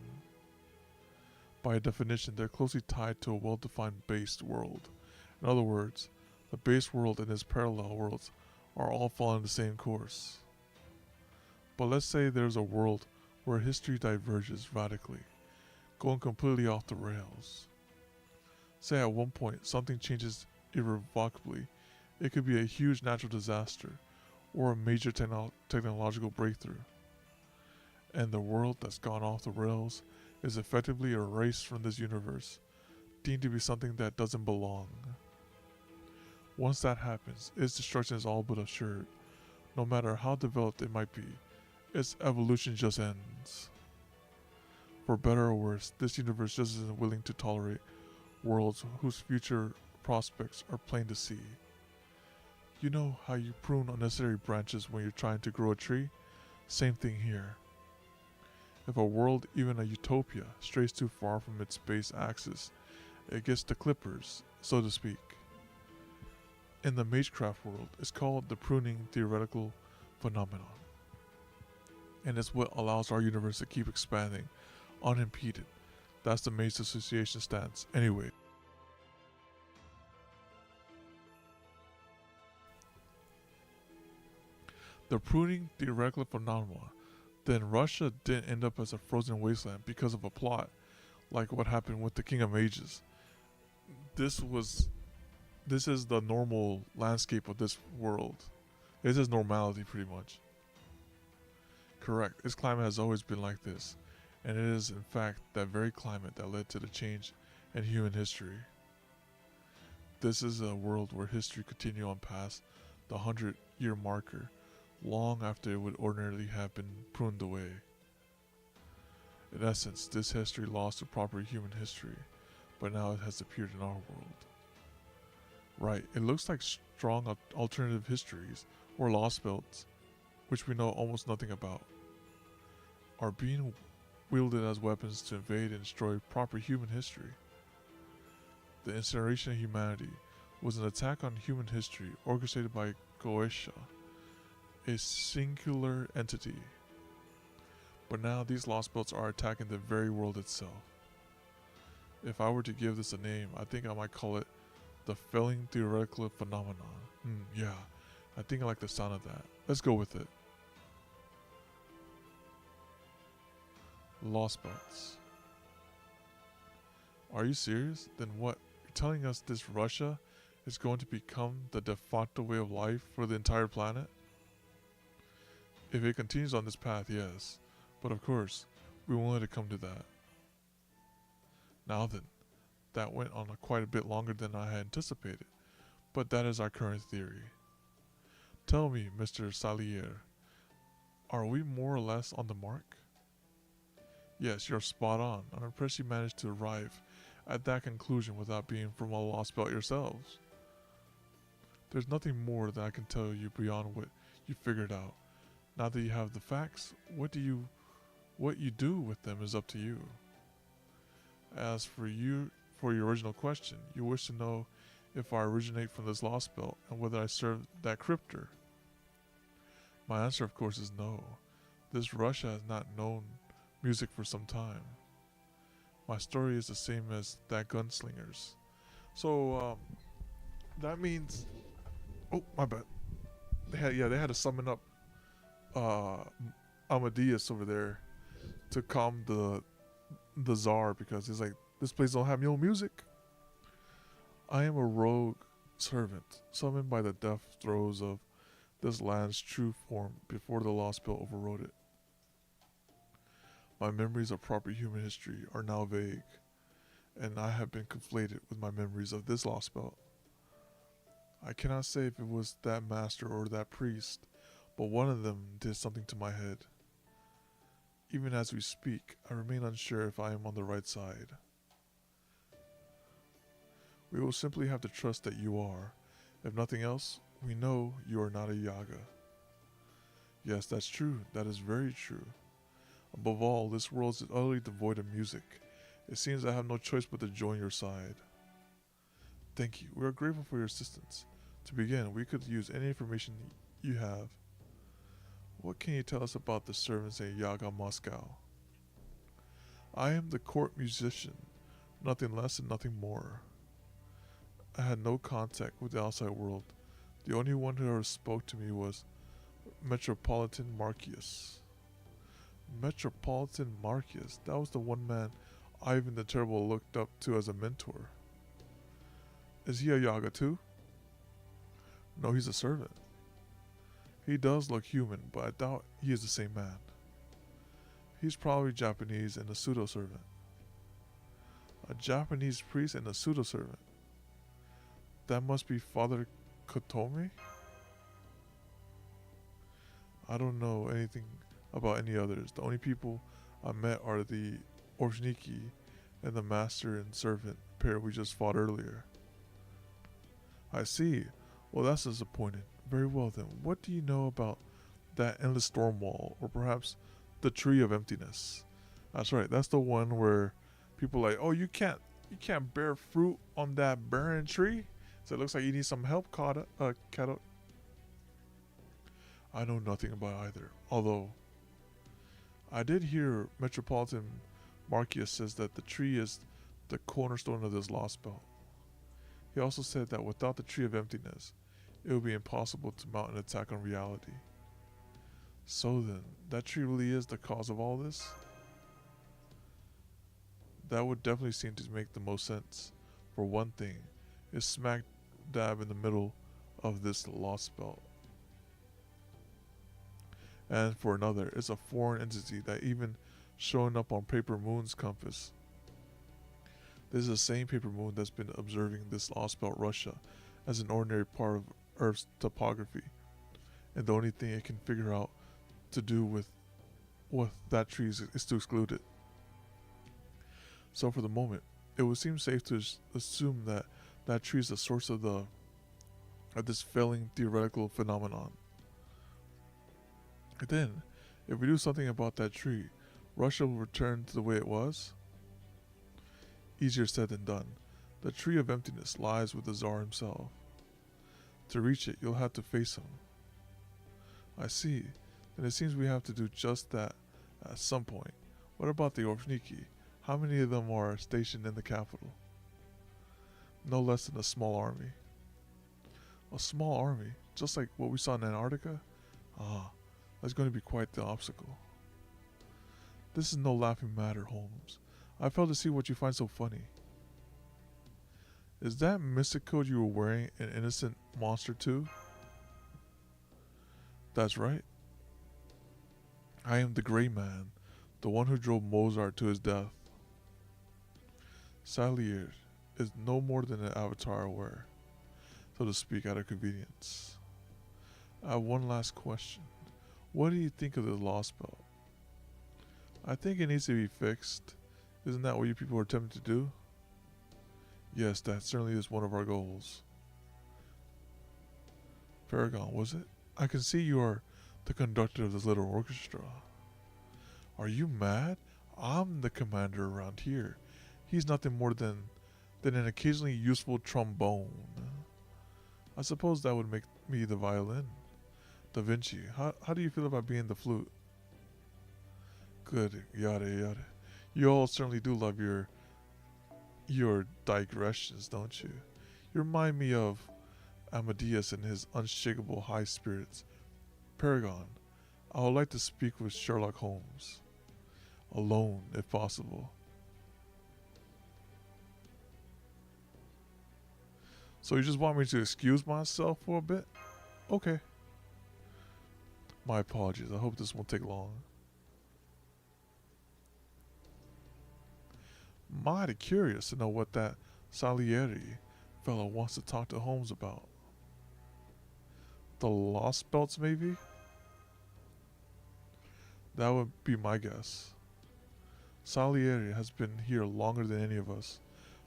By definition, they're closely tied to a well-defined base world. In other words, the base world and its parallel worlds are all following the same course. But let's say there's a world where history diverges radically, going completely off the rails. Say at one point something changes irrevocably. It could be a huge natural disaster or a major technological breakthrough. And the world that's gone off the rails is effectively erased from this universe, deemed to be something that doesn't belong. Once that happens, its destruction is all but assured. No matter how developed it might be, its evolution just ends. For better or worse, this universe just isn't willing to tolerate worlds whose future prospects are plain to see. You know how you prune unnecessary branches when you're trying to grow a tree? Same thing here. If a world, even a utopia, strays too far from its base axis, it gets the clippers, so to speak. In the Magecraft world, it's called the pruning theoretical phenomenon. And it's what allows our universe to keep expanding, unimpeded. That's the Mage Association stance, anyway. The pruning theoretical phenomenon. Then Russia didn't end up as a frozen wasteland because of a plot, like what happened with the King of Mages. This is the normal landscape of this world. This is normality, pretty much. Correct. Its climate has always been like this, and it is in fact that very climate that led to the change in human history. This is a world where history continued on past the 100-year marker, long after it would ordinarily have been pruned away. In essence, this history lost a proper human history, but now it has appeared in our world. Right, it looks like strong alternative histories, or lost belts, which we know almost nothing about, are being wielded as weapons to invade and destroy proper human history. The incineration of humanity was an attack on human history orchestrated by Goetia, a singular entity. But now these lost belts are attacking the very world itself. If I were to give this a name, I think I might call it the failing theoretical phenomenon. Yeah, I think I like the sound of that. Let's go with it. Lost belts. Are you serious? Then what? You're telling us this Russia is going to become the de facto way of life for the entire planet? If it continues on this path, yes. But of course, we won't let it come to that. Now then, that went on quite a bit longer than I had anticipated, but that is our current theory. Tell me, Mr. Salier, are we more or less on the mark? Yes, you're spot on. I'm impressed you managed to arrive at that conclusion without being from a lost belt yourselves. There's nothing more that I can tell you beyond what you figured out. Now that you have the facts, what you do with them is up to you. As for your original question, you wish to know if I originate from this lost belt and whether I serve that cryptor. My answer, of course, is no. This Russia has not known music for some time. My story is the same as that gunslinger's. So, that means... Oh, my bad. they had to summon up uh, Amadeus over there to calm the czar because he's like, this place don't have no music. I am a rogue servant, summoned by the death throes of this land's true form before the Lost Belt overrode it. My memories of proper human history are now vague, and I have been conflated with my memories of this Lost Belt. I cannot say if it was that master or that priest, but one of them did something to my head. Even as we speak, I remain unsure if I am on the right side. We will simply have to trust that you are. If nothing else, we know you are not a Yaga. Yes, that's true. That is very true. Above all, this world is utterly devoid of music. It seems I have no choice but to join your side. Thank you. We are grateful for your assistance. To begin, we could use any information you have. What can you tell us about the servants in Yaga Moscow? I am the court musician, nothing less and nothing more. I had no contact with the outside world. The only one who ever spoke to me was Metropolitan Marcius. Metropolitan Marcius, that was the one man Ivan the Terrible looked up to as a mentor. Is he a Yaga too? No, he's a servant. He does look human, but I doubt he is the same man. He's probably Japanese and a pseudo-servant. A Japanese priest and a pseudo-servant. That must be Father Kotomi? I don't know anything about any others. The only people I met are the Orshniki and the master and servant pair we just fought earlier. I see. Well, that's disappointing. Very well then. What do you know about that endless storm wall, or perhaps the Tree of Emptiness? That's right. That's the one where people are like, oh, you can't bear fruit on that barren tree. So it looks like you need some help, Kato. I know nothing about either. Although I did hear Metropolitan Marcius says that the tree is the cornerstone of this lost belt. He also said that without the Tree of Emptiness, it would be impossible to mount an attack on reality. So then, that tree really is the cause of all this? That would definitely seem to make the most sense. For one thing, it's smack dab in the middle of this lost belt. And for another, it's a foreign entity that even showing up on Paper Moon's compass. This is the same Paper Moon that's been observing this lost belt Russia as an ordinary part of Earth's topography, and the only thing it can figure out to do with that tree is to exclude it. So for the moment, it would seem safe to assume that that tree is the source of this failing theoretical phenomenon. And then, if we do something about that tree, Russia will return to the way it was? Easier said than done. The Tree of Emptiness lies with the Tsar himself. To reach it, you'll have to face him. I see. Then it seems we have to do just that at some point. What about the Orshniki? How many of them are stationed in the capital? No less than a small army. A small army? Just like what we saw in Antarctica? Ah, that's going to be quite the obstacle. This is no laughing matter, Holmes. I fail to see what you find so funny. Is that mystic coat you were wearing an innocent monster too? That's right. I am the Grey Man, the one who drove Mozart to his death. Salier is no more than an avatar I wear, so to speak, out of convenience. I have one last question. What do you think of the Lost Belt? I think it needs to be fixed. Isn't that what you people are attempting to do? Yes, that certainly is one of our goals. Paragon, was it? I can see you are the conductor of this little orchestra. Are you mad? I'm the commander around here. He's nothing more than an occasionally useful trombone. I suppose that would make me the violin. Da Vinci, how do you feel about being the flute? Good, yada yada. You all certainly do love your digressions, don't you? You remind me of Amadeus in his unshakable high spirits. Paragon, I would like to speak with Sherlock Holmes. Alone, if possible. So you just want me to excuse myself for a bit? Okay. My apologies. I hope this won't take long. Mighty curious to know what that Salieri fellow wants to talk to Holmes about. The Lostbelts, maybe? That would be my guess. Salieri has been here longer than any of us.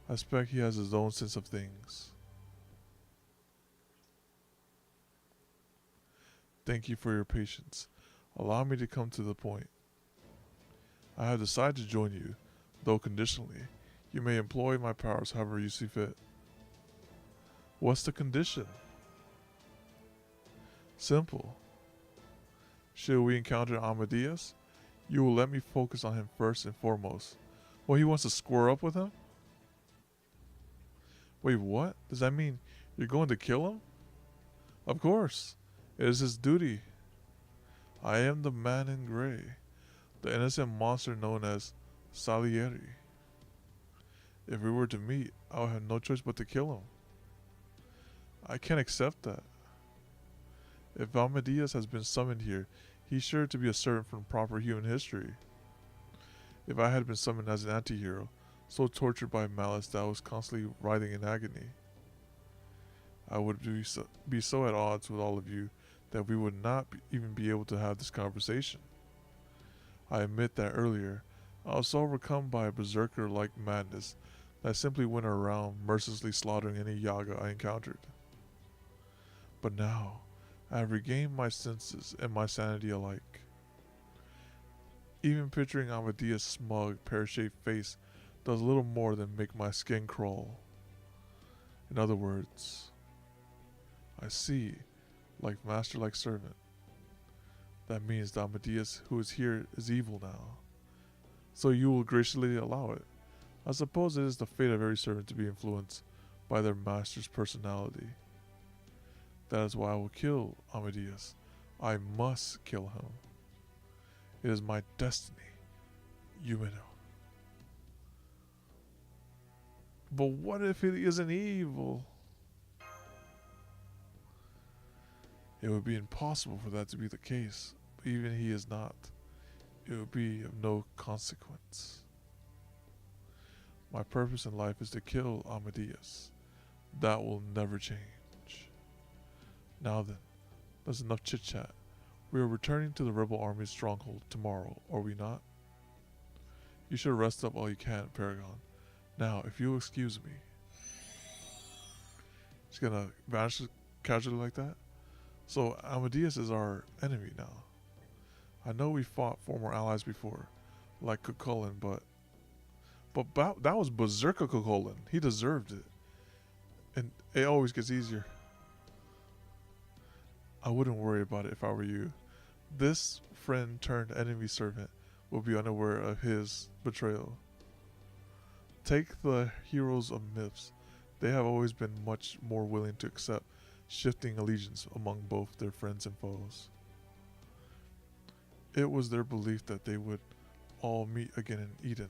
I expect he has his own sense of things. Thank you for your patience. Allow me to come to the point. I have decided to join you, though conditionally. You may employ my powers however you see fit. What's the condition? Simple. Should we encounter Amadeus, you will let me focus on him first and foremost. Well, he wants to square up with him? Wait, what? Does that mean you're going to kill him? Of course. It is his duty. I am the man in gray, the innocent monster known as Salieri. If we were to meet, I would have no choice but to kill him. I can't accept that. If Amadeus has been summoned here, he's sure to be a servant from proper human history. If I had been summoned as an anti-hero, so tortured by malice that I was constantly writhing in agony, I would be so at odds with all of you that we would not even be able to have this conversation. I admit that earlier, I was so overcome by a berserker-like madness that I simply went around mercilessly slaughtering any Yaga I encountered. But now, I have regained my senses and my sanity alike. Even picturing Amadeus' smug, pear-shaped face does little more than make my skin crawl. In other words, I see, like master, like servant. That means the Amadeus who is here is evil now. So you will graciously allow it. I suppose it is the fate of every servant to be influenced by their master's personality. That is why I will kill Amadeus. I must kill him. It is my destiny, Umino. But what if he isn't evil? It would be impossible for that to be the case. But even he is not. It would be of no consequence. My purpose in life is to kill Amadeus. That will never change. Now then, that's enough chit-chat. We are returning to the rebel army's stronghold tomorrow, are we not? You should rest up all you can, Paragon. Now, if you'll excuse me. He's gonna vanish casually like that? So, Amadeus is our enemy now. I know we fought former allies before, like Cucullin, but that was Berserker Cucullin. He deserved it. And it always gets easier. I wouldn't worry about it if I were you. This friend turned enemy servant will be unaware of his betrayal. Take the heroes of myths. They have always been much more willing to accept shifting allegiance among both their friends and foes. It was their belief that they would all meet again in Eden,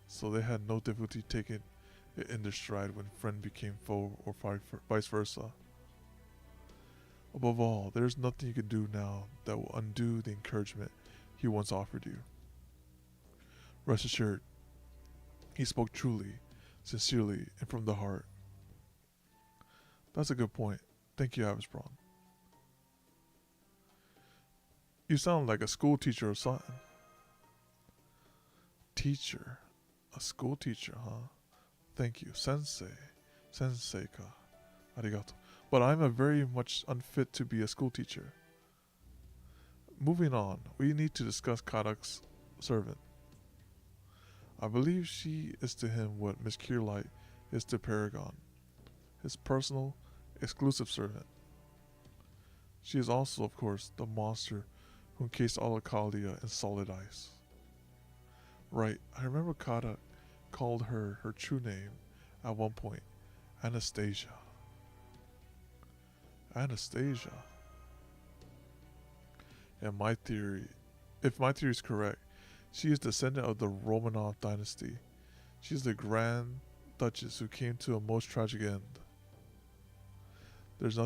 so they had no difficulty taking it in their stride when friend became foe or vice versa. Above all, there is nothing you can do now that will undo the encouragement he once offered you. Rest assured, he spoke truly, sincerely, and from the heart. That's a good point. Thank you, Avasprong. You sound like a school teacher or something. Teacher? A school teacher, huh? Thank you. Sensei. Sensei-ka. Arigato. But I'm a very much unfit to be a school teacher. Moving on, we need to discuss Kadok's servant. I believe she is to him what Miss Kierlight is to Paragon, his personal, exclusive servant. She is also, of course, the monster who encased all of Chaldea in solid ice. Right, I remember Kadok called her true name at one point, Anastasia. Anastasia. And my theory, if my theory is correct, she is descendant of the Romanov dynasty. She is the Grand Duchess who came to a most tragic end. There's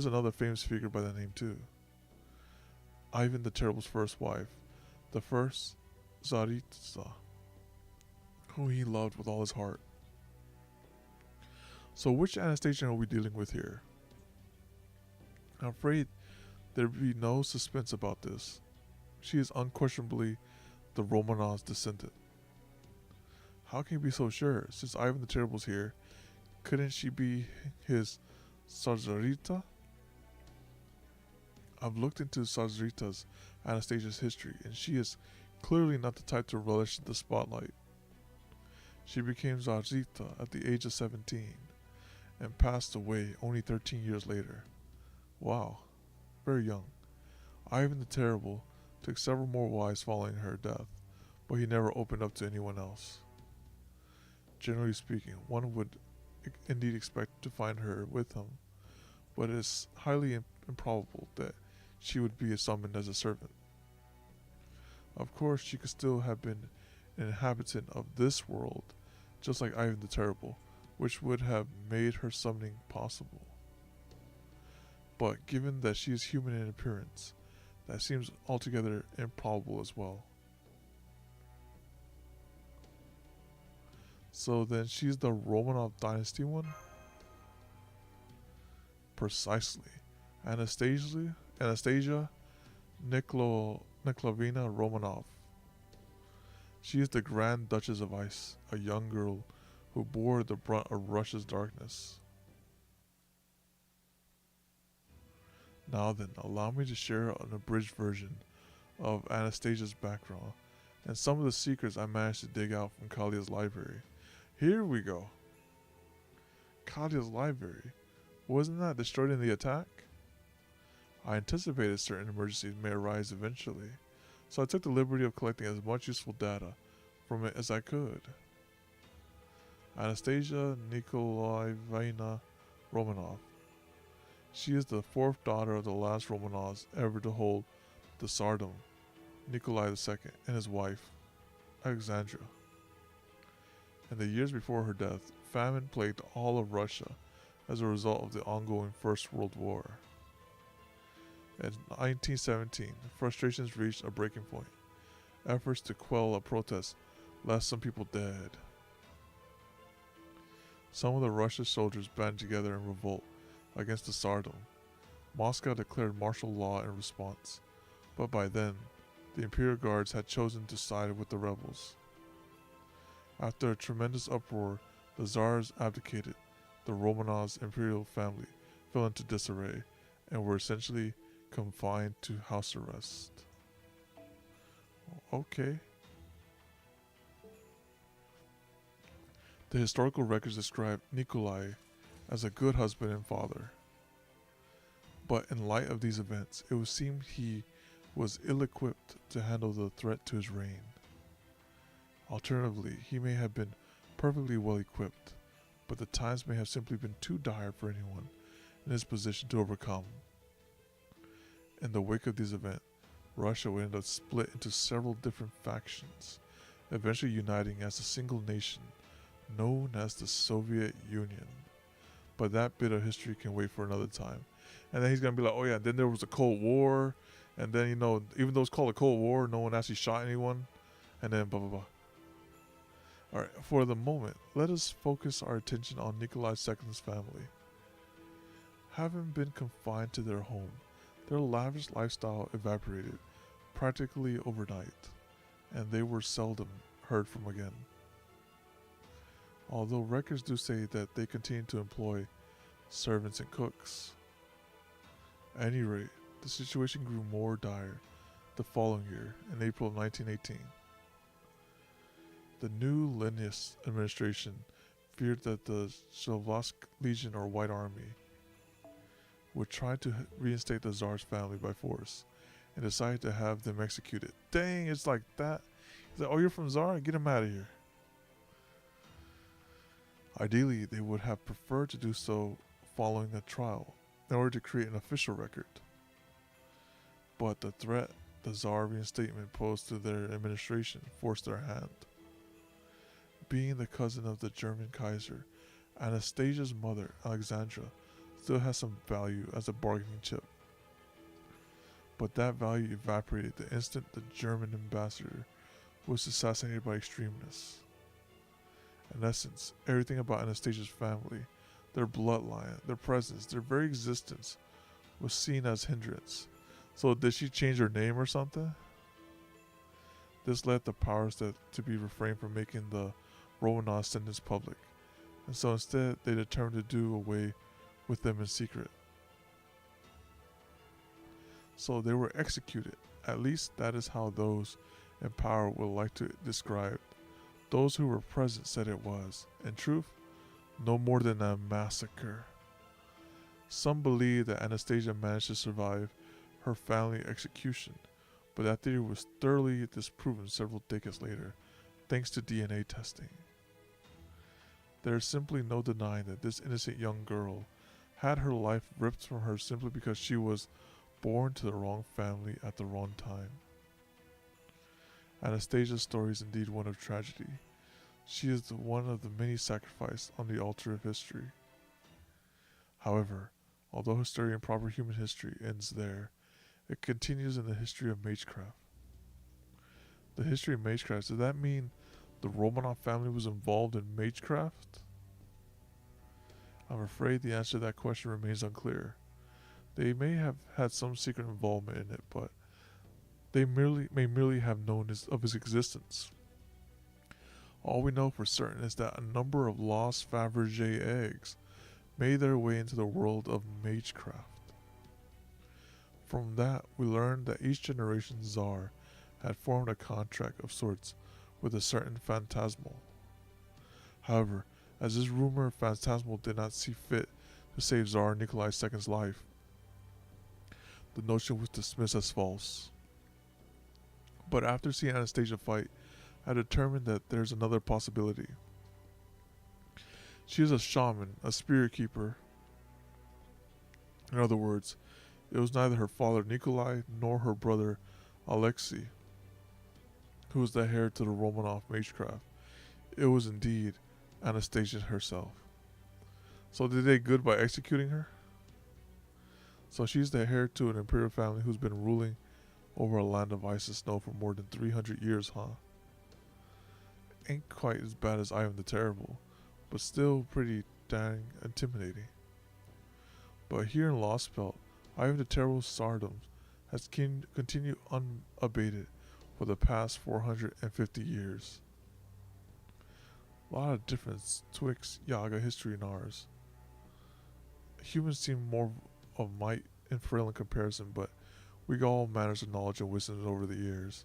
another famous figure by that name too. Ivan the Terrible's first wife, the first Tsaritsa, whom he loved with all his heart. So which Anastasia are we dealing with here? I'm afraid there'd be no suspense about this. She is unquestionably the Romanov's descendant. How can you be so sure? Since Ivan the Terrible's here, couldn't she be his Tsarita? I've looked into Tsarita's Anastasia's history, and she is clearly not the type to relish the spotlight. She became Tsarita at the age of 17 and passed away only 13 years later. Wow, very young. Ivan the Terrible took several more wives following her death, but he never opened up to anyone else. Generally speaking, one would indeed expect to find her with him, but it is highly improbable that she would be summoned as a servant. Of course, she could still have been an inhabitant of this world, just like Ivan the Terrible, which would have made her summoning possible. But given that she is human in appearance, that seems altogether improbable as well. So then she's the Romanov dynasty one? Precisely. Anastasia Nikolaevna Romanov. She is the Grand Duchess of Ice, a young girl who bore the brunt of Russia's darkness. Now then, allow me to share an abridged version of Anastasia's background and some of the secrets I managed to dig out from Kalia's library. Here we go. Kalia's library? Wasn't that destroyed in the attack? I anticipated certain emergencies may arise eventually, so I took the liberty of collecting as much useful data from it as I could. Anastasia Nikolaevna Romanov. She is the fourth daughter of the last Romanovs ever to hold the Tsardom, Nikolai II, and his wife, Alexandra. In the years before her death, famine plagued all of Russia as a result of the ongoing First World War. In 1917, frustrations reached a breaking point. Efforts to quell a protest left some people dead. Some of the Russian soldiers banded together in revolt against the Tsardom. Moscow declared martial law in response, but by then, the Imperial Guards had chosen to side with the rebels. After a tremendous uproar, the Tsars abdicated. The Romanovs' imperial family fell into disarray and were essentially confined to house arrest. Okay. The historical records describe Nikolai as a good husband and father. But in light of these events, it would seem he was ill-equipped to handle the threat to his reign. Alternatively, he may have been perfectly well-equipped, but the times may have simply been too dire for anyone in his position to overcome. In the wake of these events, Russia would end up split into several different factions, eventually uniting as a single nation, known as the Soviet Union. But that bit of history can wait for another time. And then he's going to be like, oh yeah, then there was a Cold War, and then, even though it's called a Cold War, no one actually shot anyone, and then blah, blah, blah. Alright, for the moment, let us focus our attention on Nikolai II's family. Having been confined to their home, their lavish lifestyle evaporated practically overnight, and they were seldom heard from again. Although records do say that they continued to employ servants and cooks. At any rate, the situation grew more dire the following year, in April of 1918. The new Leninist administration feared that the Slavsk Legion or White Army would try to reinstate the Tsar's family by force and decided to have them executed. Dang, it's like that. He's like, oh, you're from Tsar? Get him out of here. Ideally, they would have preferred to do so following a trial, in order to create an official record. But the threat the Tsar reinstatement posed to their administration forced their hand. Being the cousin of the German Kaiser, Anastasia's mother, Alexandra, still has some value as a bargaining chip. But that value evaporated the instant the German ambassador was assassinated by extremists. In essence, everything about Anastasia's family, their bloodline, their presence, their very existence, was seen as hindrance. So did she change her name or something? This led the powers that to be refrained from making the Romanov sentence public, and so instead they determined to do away with them in secret. So they were executed. At least that is how those in power would like to describe it. Those who were present said it was, in truth, no more than a massacre. Some believe that Anastasia managed to survive her family execution, but that theory was thoroughly disproven several decades later, thanks to DNA testing. There is simply no denying that this innocent young girl had her life ripped from her simply because she was born to the wrong family at the wrong time. Anastasia's story is indeed one of tragedy. She is one of the many sacrificed on the altar of history. However, although her story in proper human history ends there, it continues in the history of magecraft. The history of magecraft, does that mean the Romanov family was involved in magecraft? I'm afraid the answer to that question remains unclear. They may have had some secret involvement in it, but they may merely have known of his existence. All we know for certain is that a number of lost Fabergé eggs made their way into the world of magecraft. From that, we learned that each generation's Tsar had formed a contract of sorts with a certain phantasmal. However, as this rumored phantasmal did not see fit to save Tsar Nikolai II's life, the notion was dismissed as false. But after seeing Anastasia fight, I determined that there's another possibility. She is a shaman, a spirit keeper. In other words, it was neither her father Nikolai nor her brother Alexei who was the heir to the Romanov magecraft. It was indeed Anastasia herself. So did they good by executing her? So she's the heir to an imperial family who's been ruling over a land of ice and snow for more than 300 years, huh? Ain't quite as bad as Ivan the Terrible, but still pretty dang intimidating. But here in Lostbelt, Ivan the Terrible's stardom has continued unabated for the past 450 years. A lot of difference twixt Yaga history and ours. Humans seem more of might and frail in comparison, but we got all manners of knowledge and wisdom over the years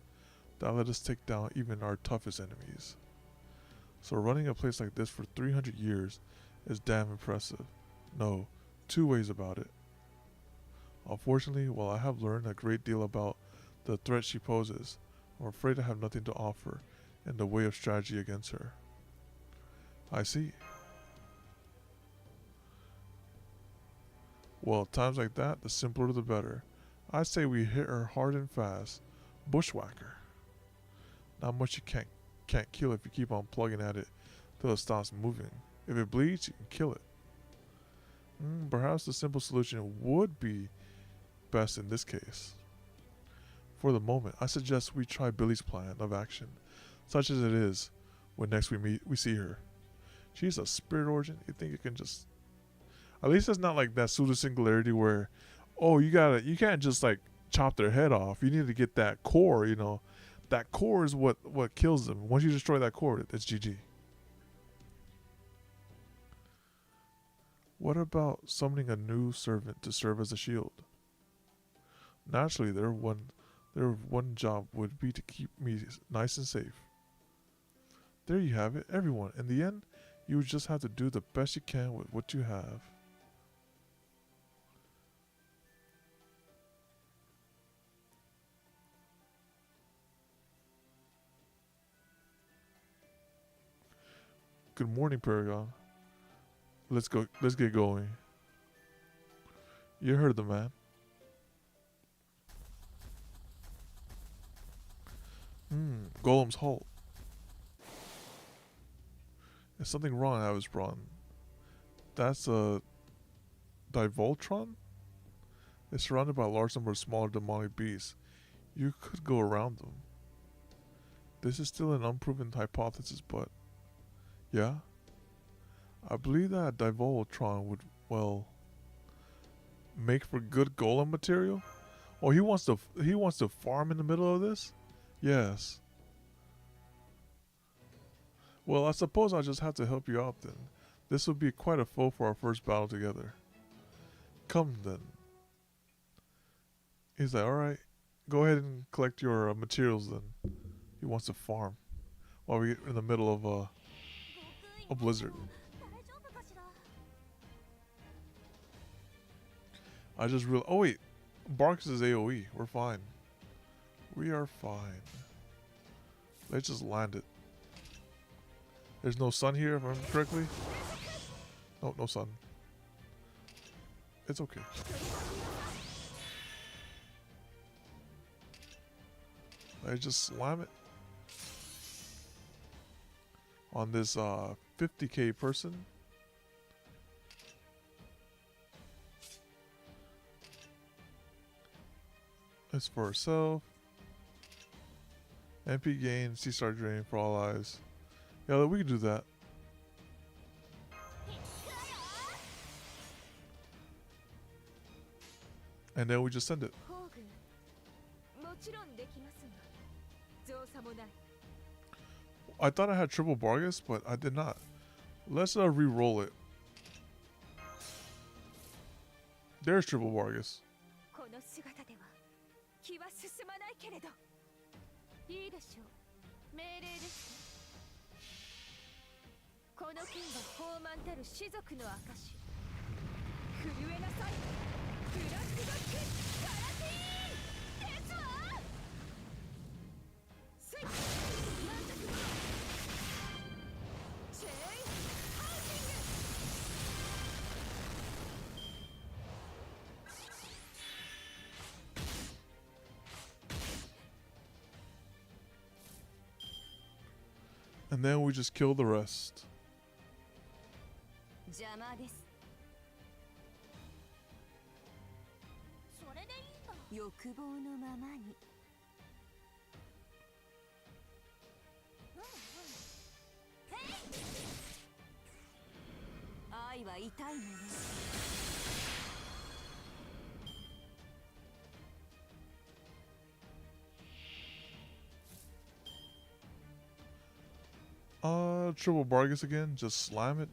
that let us take down even our toughest enemies. So running a place like this for 300 years is damn impressive. No, two ways about it. Unfortunately, while I have learned a great deal about the threat she poses, I'm afraid I have nothing to offer in the way of strategy against her. I see. Well, times like that, the simpler the better. I say we hit her hard and fast. Bushwhacker. Not much you can't kill if you keep on plugging at it till it stops moving. If it bleeds, you can kill it. Perhaps the simple solution would be best in this case. For the moment, I suggest we try Billy's plan of action, such as it is, when next we see her. She's a spirit origin. You think it can just... At least it's not like that pseudo singularity where, oh, you can't just like chop their head off. You need to get that core, you know. That core is what kills them. Once you destroy that core, it's GG. What about summoning a new servant to serve as a shield? Naturally, their one job would be to keep me nice and safe. There you have it, everyone. In the end, you would just have to do the best you can with what you have. Good morning, Paragon. Let's get going. You heard the man. Golem's halt. There's something wrong, Avisbron. That's a Divoltron? It's surrounded by a large number of smaller demonic beasts. You could go around them. This is still an unproven hypothesis, but yeah. I believe that Divoltron would, well, make for good golem material. Oh, he wants to farm in the middle of this? Yes. Well, I suppose I'll just have to help you out then. This will be quite a foe for our first battle together. Come then. He's like, alright, go ahead and collect your materials then. He wants to farm while we're in the middle of a blizzard. I just realized, oh wait, Barks is AoE. We're fine. We are fine. Let's just land it. There's no sun here, if I remember correctly. No, no sun. It's okay. Let's just slam it on this 50k person. It's for herself. MP gain, C-star drain for all eyes. Yeah, we can do that. And then we just send it. I thought I had triple Bargus, but I did not. Let's re-roll it. There's triple Bargus. And then we just kill the rest. Triple Bargus again, just slam it.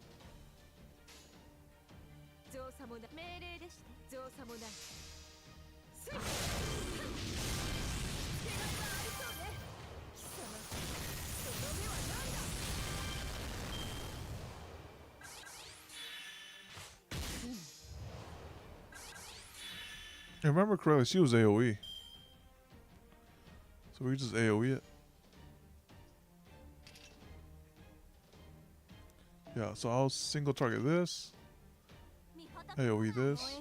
I remember correctly, she was AoE. So we just AoE it. Yeah, so I'll single target this. AoE this.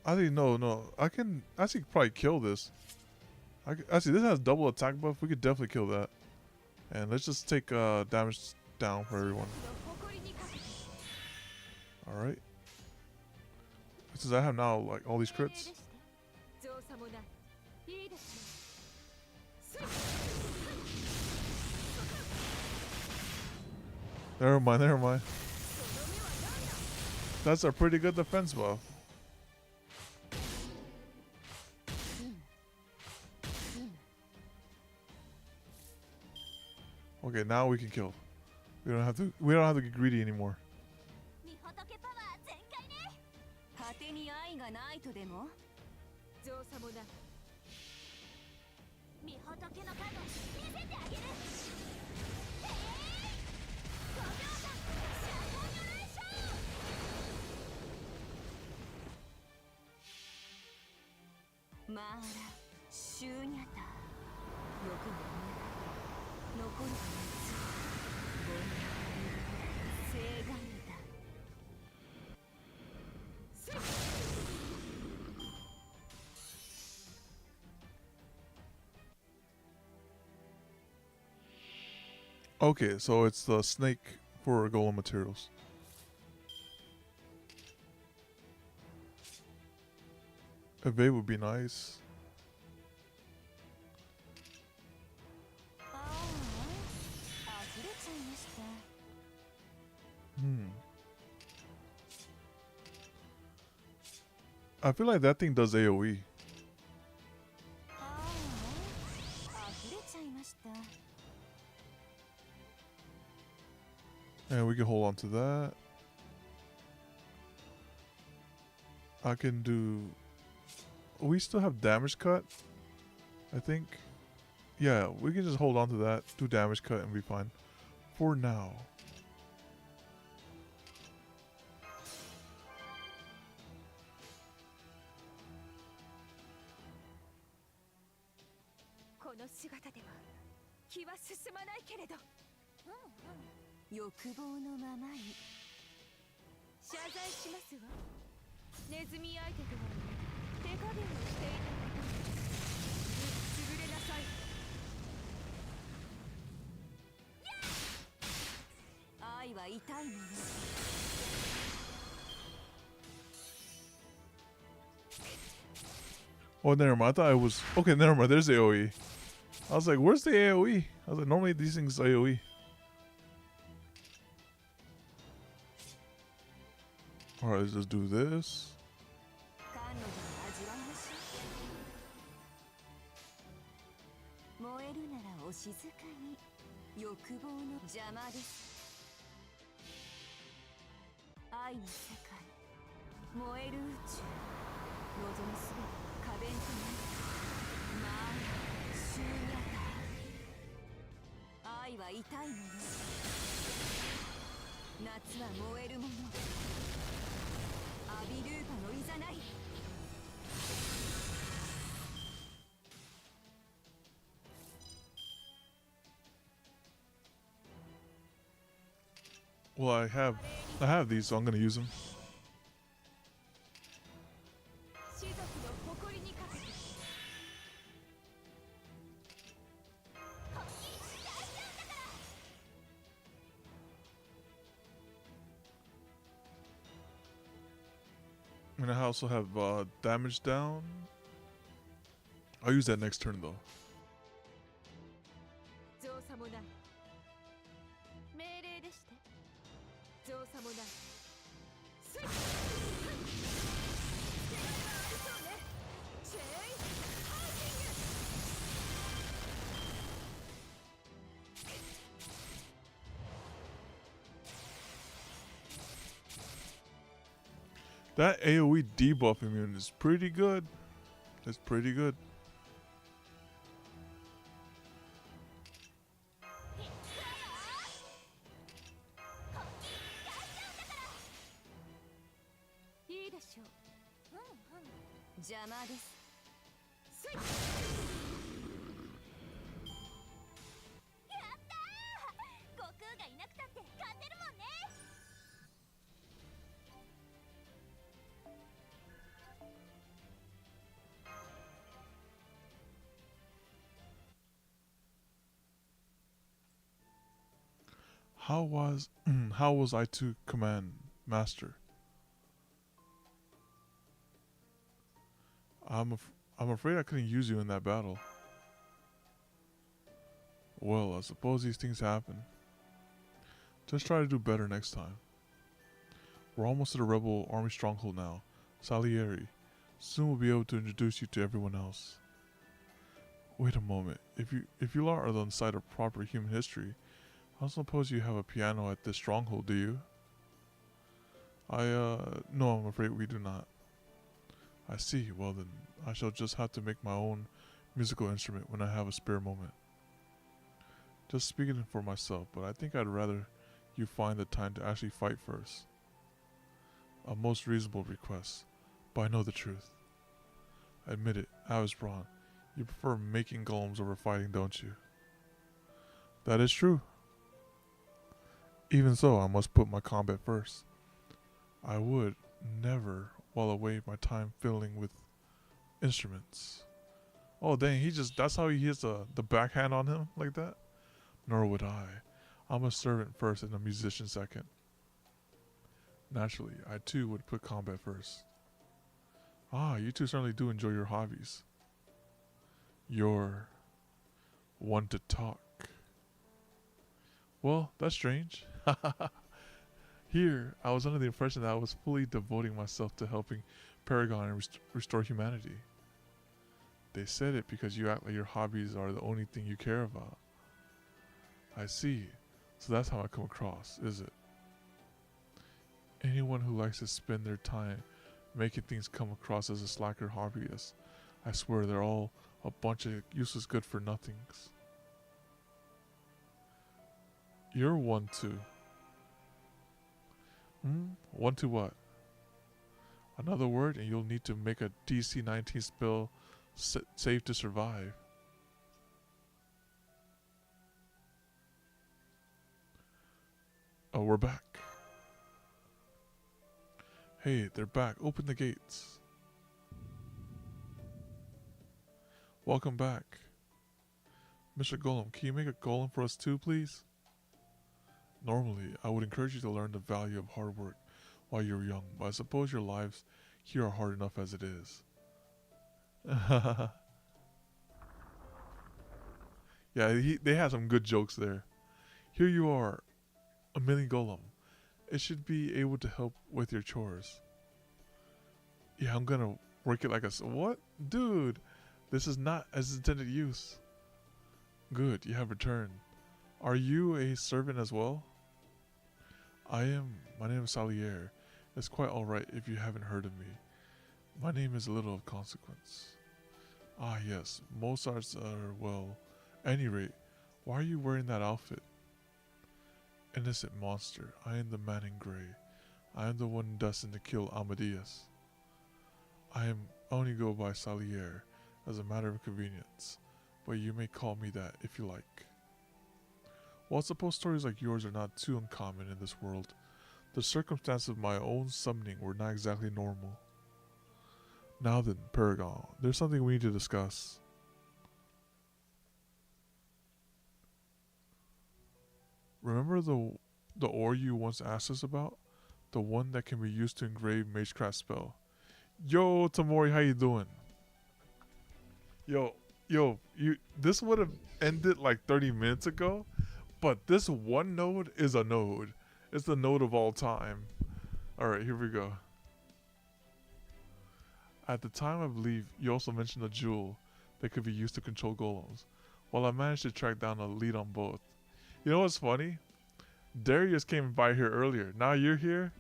I think no. I can actually probably kill this. Actually, this has double attack buff. We could definitely kill that. And let's just take damage down for everyone. Alright. Since I have now like all these crits. Never mind, never mind. That's a pretty good defense buff. Okay, now we can kill. We don't have to get greedy anymore. Okay, so it's the snake for golem materials. Evade would be nice. I feel like that thing does AoE. And we can hold on to that. I can do... We still have damage cut, I think. Yeah, we can just hold on to that, do damage cut, and be fine. For now. Oh, never mind. I thought it was... Okay, never mind. There's AoE. I was like, where's the AoE? I was like, normally these things AoE. Alright, let's just do this. Well, I have these, so I'm gonna use them. And I also have damage down. I'll use that next turn though. That AoE debuff immune is pretty good. It's pretty good. How was I to command master? I'm afraid I couldn't use you in that battle. Well, I suppose these things happen. Just try to do better next time. We're almost at a rebel army stronghold now, Salieri. Soon we'll be able to introduce you to everyone else. Wait a moment. If you lot are on the side of proper human history, I don't suppose you have a piano at this stronghold, do you? No, I'm afraid we do not. I see. Well then, I shall just have to make my own musical instrument when I have a spare moment. Just speaking for myself, but I think I'd rather you find the time to actually fight first. A most reasonable request, but I know the truth. Admit it, I was wrong. You prefer making golems over fighting, don't you? That is true. Even so, I must put my combat first. I would never while away my time fiddling with instruments. Oh dang, that's how he hits the backhand on him like that? Nor would I. I'm a servant first and a musician second. Naturally, I too would put combat first. Ah, you two certainly do enjoy your hobbies. You're one to talk. Well, that's strange. Here, I was under the impression that I was fully devoting myself to helping Paragon and restore humanity. They said it because you act like your hobbies are the only thing you care about. I see. So that's how I come across, is it? Anyone who likes to spend their time making things come across as a slacker hobbyist, I swear they're all a bunch of useless good for nothings. You're one to. One to what? Another word and you'll need to make a DC 19 spell save to survive. Oh, we're back. Hey, they're back. Open the gates. Welcome back. Mr. Golem, can you make a golem for us too, please? Normally, I would encourage you to learn the value of hard work while you're young, but I suppose your lives here are hard enough as it is. Yeah, they have some good jokes there. Here you are, a mini golem. It should be able to help with your chores. Yeah, I'm gonna work it like a... What? Dude, this is not as intended use. Good, you have returned. Are you a servant as well? I am. My name is Salier. It's quite alright if you haven't heard of me. My name is little of consequence. Ah yes, Mozart's are, well, any rate, why are you wearing that outfit? Innocent monster, I am the man in grey. I am the one destined to kill Amadeus. I only go by Salier as a matter of convenience, but you may call me that if you like. Well, I suppose stories like yours are not too uncommon in this world. The circumstances of my own summoning were not exactly normal. Now then, Paragon, there's something we need to discuss. Remember the ore you once asked us about? The one that can be used to engrave Magecraft spell. Yo, Tamori, how you doing? Yo, this would have ended like 30 minutes ago, but this one node is a node. It's the node of all time. Alright, here we go. At the time, I believe you also mentioned a jewel that could be used to control golems. Well, I managed to track down a lead on both. You know what's funny? Darius came by here earlier. Now you're here?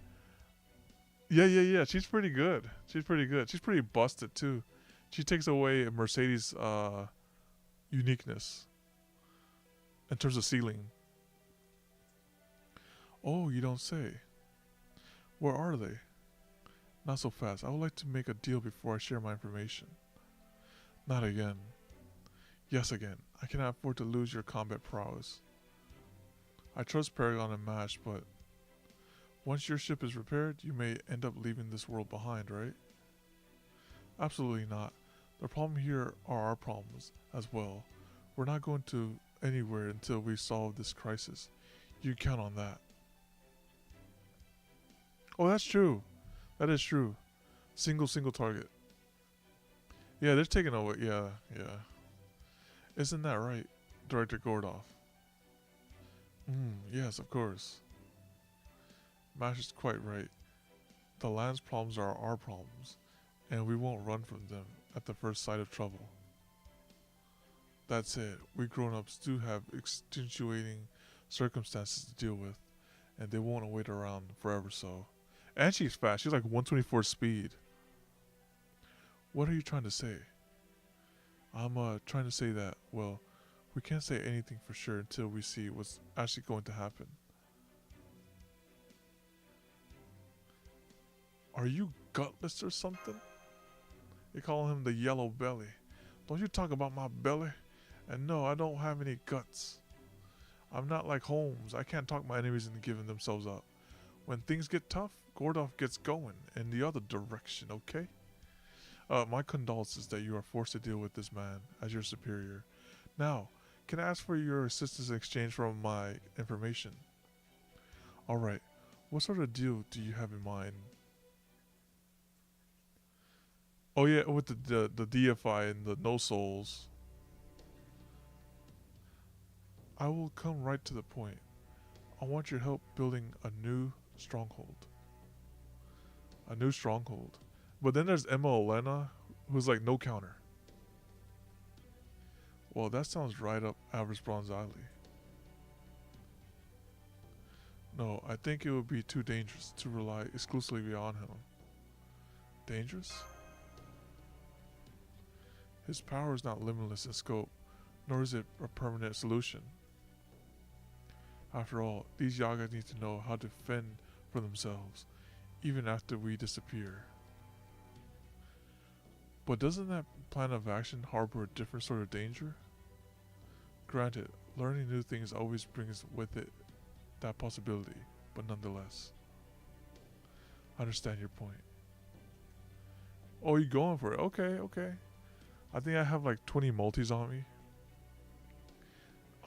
Yeah. She's pretty good. She's pretty busted too. She takes away Mercedes' uniqueness in terms of ceiling. Oh, you don't say. Where are they? Not so fast. I would like to make a deal before I share my information. Not again. Yes, again. I cannot afford to lose your combat prowess. I trust Paragon and MASH, but once your ship is repaired, you may end up leaving this world behind, right? Absolutely not. The problem here are our problems as well. We're not going to anywhere until we solve this crisis. You count on that. Oh, that's true. That is true. Single target. Yeah, they're taking away. Yeah. Isn't that right, Director Gordoff? Yes, of course. Mash is quite right. The land's problems are our problems, and we won't run from them at the first sight of trouble. That said, we grown-ups do have extenuating circumstances to deal with, and they won't wait around forever so. And she's fast. She's like 124 speed. What are you trying to say? I'm trying to say that, well, we can't say anything for sure until we see what's actually going to happen. Are you gutless or something? They call him the yellow belly. Don't you talk about my belly? And no, I don't have any guts. I'm not like Holmes. I can't talk my enemies into giving themselves up. When things get tough, Gordoff gets going in the other direction, okay? My condolences that you are forced to deal with this man as your superior. Now, can I ask for your assistance in exchange for my information? Alright, what sort of deal do you have in mind? Oh yeah, with the DFI and the no souls. I will come right to the point. I want your help building a new stronghold. A new stronghold. But then there's Emma Elena, who's like no counter. Well, that sounds right up Average Bronze alley. No, I think it would be too dangerous to rely exclusively on him. Dangerous? His power is not limitless in scope, nor is it a permanent solution. After all, these Yagas need to know how to fend for themselves, even after we disappear. But doesn't that plan of action harbor a different sort of danger? Granted, learning new things always brings with it that possibility, but nonetheless. I understand your point. Oh, you're going for it? Okay, okay. I think I have like 20 multis on me.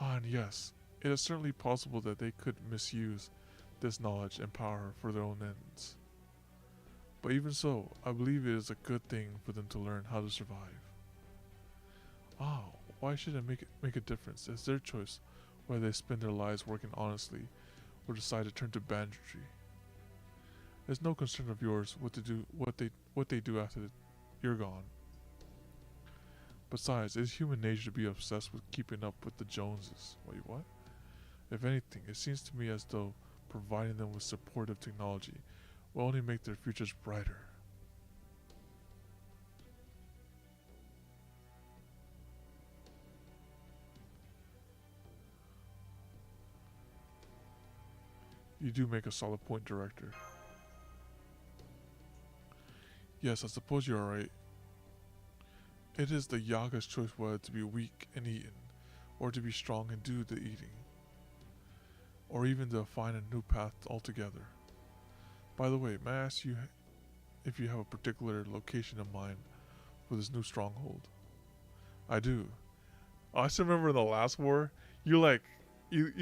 Ah, and yes, it is certainly possible that they could misuse this knowledge and power for their own ends. But even so, I believe it is a good thing for them to learn how to survive. Ah, why should it make a difference? It's their choice whether they spend their lives working honestly or decide to turn to banditry. It's no concern of yours what they do after you're gone. Besides, it's human nature to be obsessed with keeping up with the Joneses. Wait, what? If anything, it seems to me as though providing them with supportive technology will only make their futures brighter. You do make a solid point, Director. Yes, I suppose you're right. It is the Yaga's choice whether to be weak and eaten, or to be strong and do the eating, or even to find a new path altogether. By the way, may I ask you if you have a particular location in mind for this new stronghold? I do. I still remember in the last war, you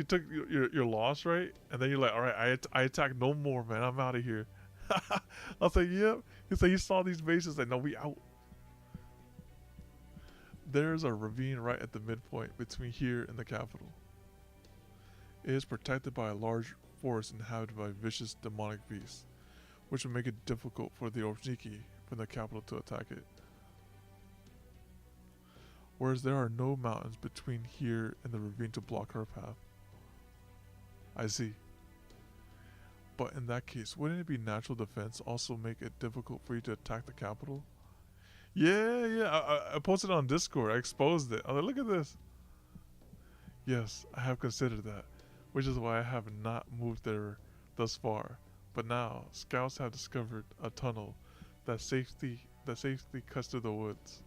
took your loss, right? And then you're like, all right, I attack no more, man. I'm out of here. I was like, yep. He's like, you saw these bases, like, no, we out. There's a ravine right at the midpoint between here and the capital. It is protected by a large forest inhabited by vicious demonic beasts, which will make it difficult for the Orzniki from the capital to attack it. Whereas there are no mountains between here and the ravine to block our path. I see. But in that case, wouldn't it be natural defense also make it difficult for you to attack the capital? Yeah, I posted on Discord. I exposed it. I was like, look at this. Yes, I have considered that, which is why I have not moved there thus far. But now, scouts have discovered a tunnel that safely cuts through the woods.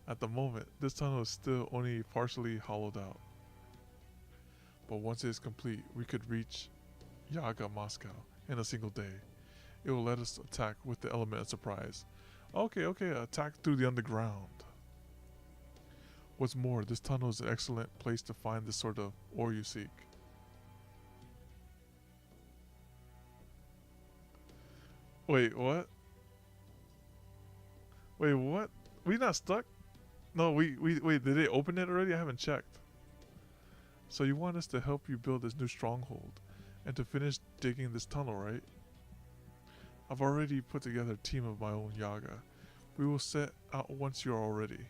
At the moment, this tunnel is still only partially hollowed out. But once it is complete, we could reach Yaga Moscow in a single day. It will let us attack with the element of surprise. Okay, attack through the underground. What's more, this tunnel is an excellent place to find the sort of ore you seek. Wait, what? Wait, what? We not stuck? No, wait, did they open it already? I haven't checked. So you want us to help you build this new stronghold and to finish digging this tunnel, right? I've already put together a team of my own Yaga. We will set out once you're all ready.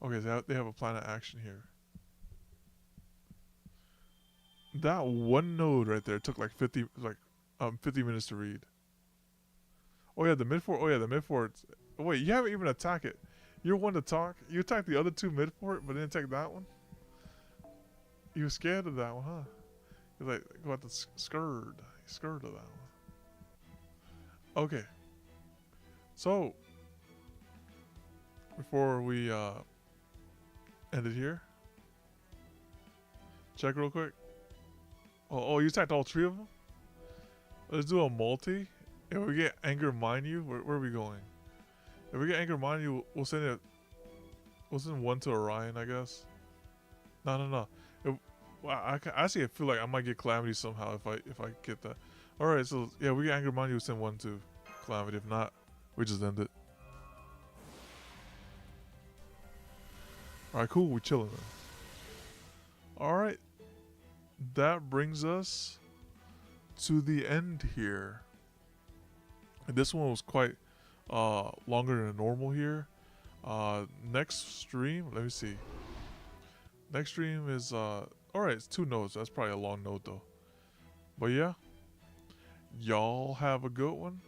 Okay, so they have a plan of action here. That one node right there took like 50 minutes to read. Oh yeah, the mid fort. Oh yeah, the mid fort. Wait, you haven't even attacked it. You're one to talk. You attacked the other two mid fort, but didn't attack that one. You were scared of that one, huh? You're like, go out the scared of that one. Okay. So before we end it here, check real quick. Oh, you attacked all three of them? Let's do a multi. If we get Anger Mind You, where are we going? If we get Anger Mind You, we'll send it wasn't one to Orion, I guess. No, no, no. Well, actually I feel like I might get Calamity somehow if I get that. All right, so yeah, we get Angermon. You send one to Calamity. If not, we just end it. All right, cool. We chilling then. All right, that brings us to the end here. And this one was quite longer than normal here. Next stream, let me see. Next stream is alright, it's 2 nodes. That's probably a long node though. But yeah, y'all have a good one.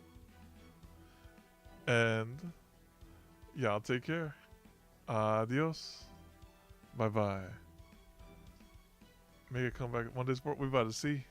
And y'all take care. Adios. Bye bye. Make it come back Monday Sport. We about to see.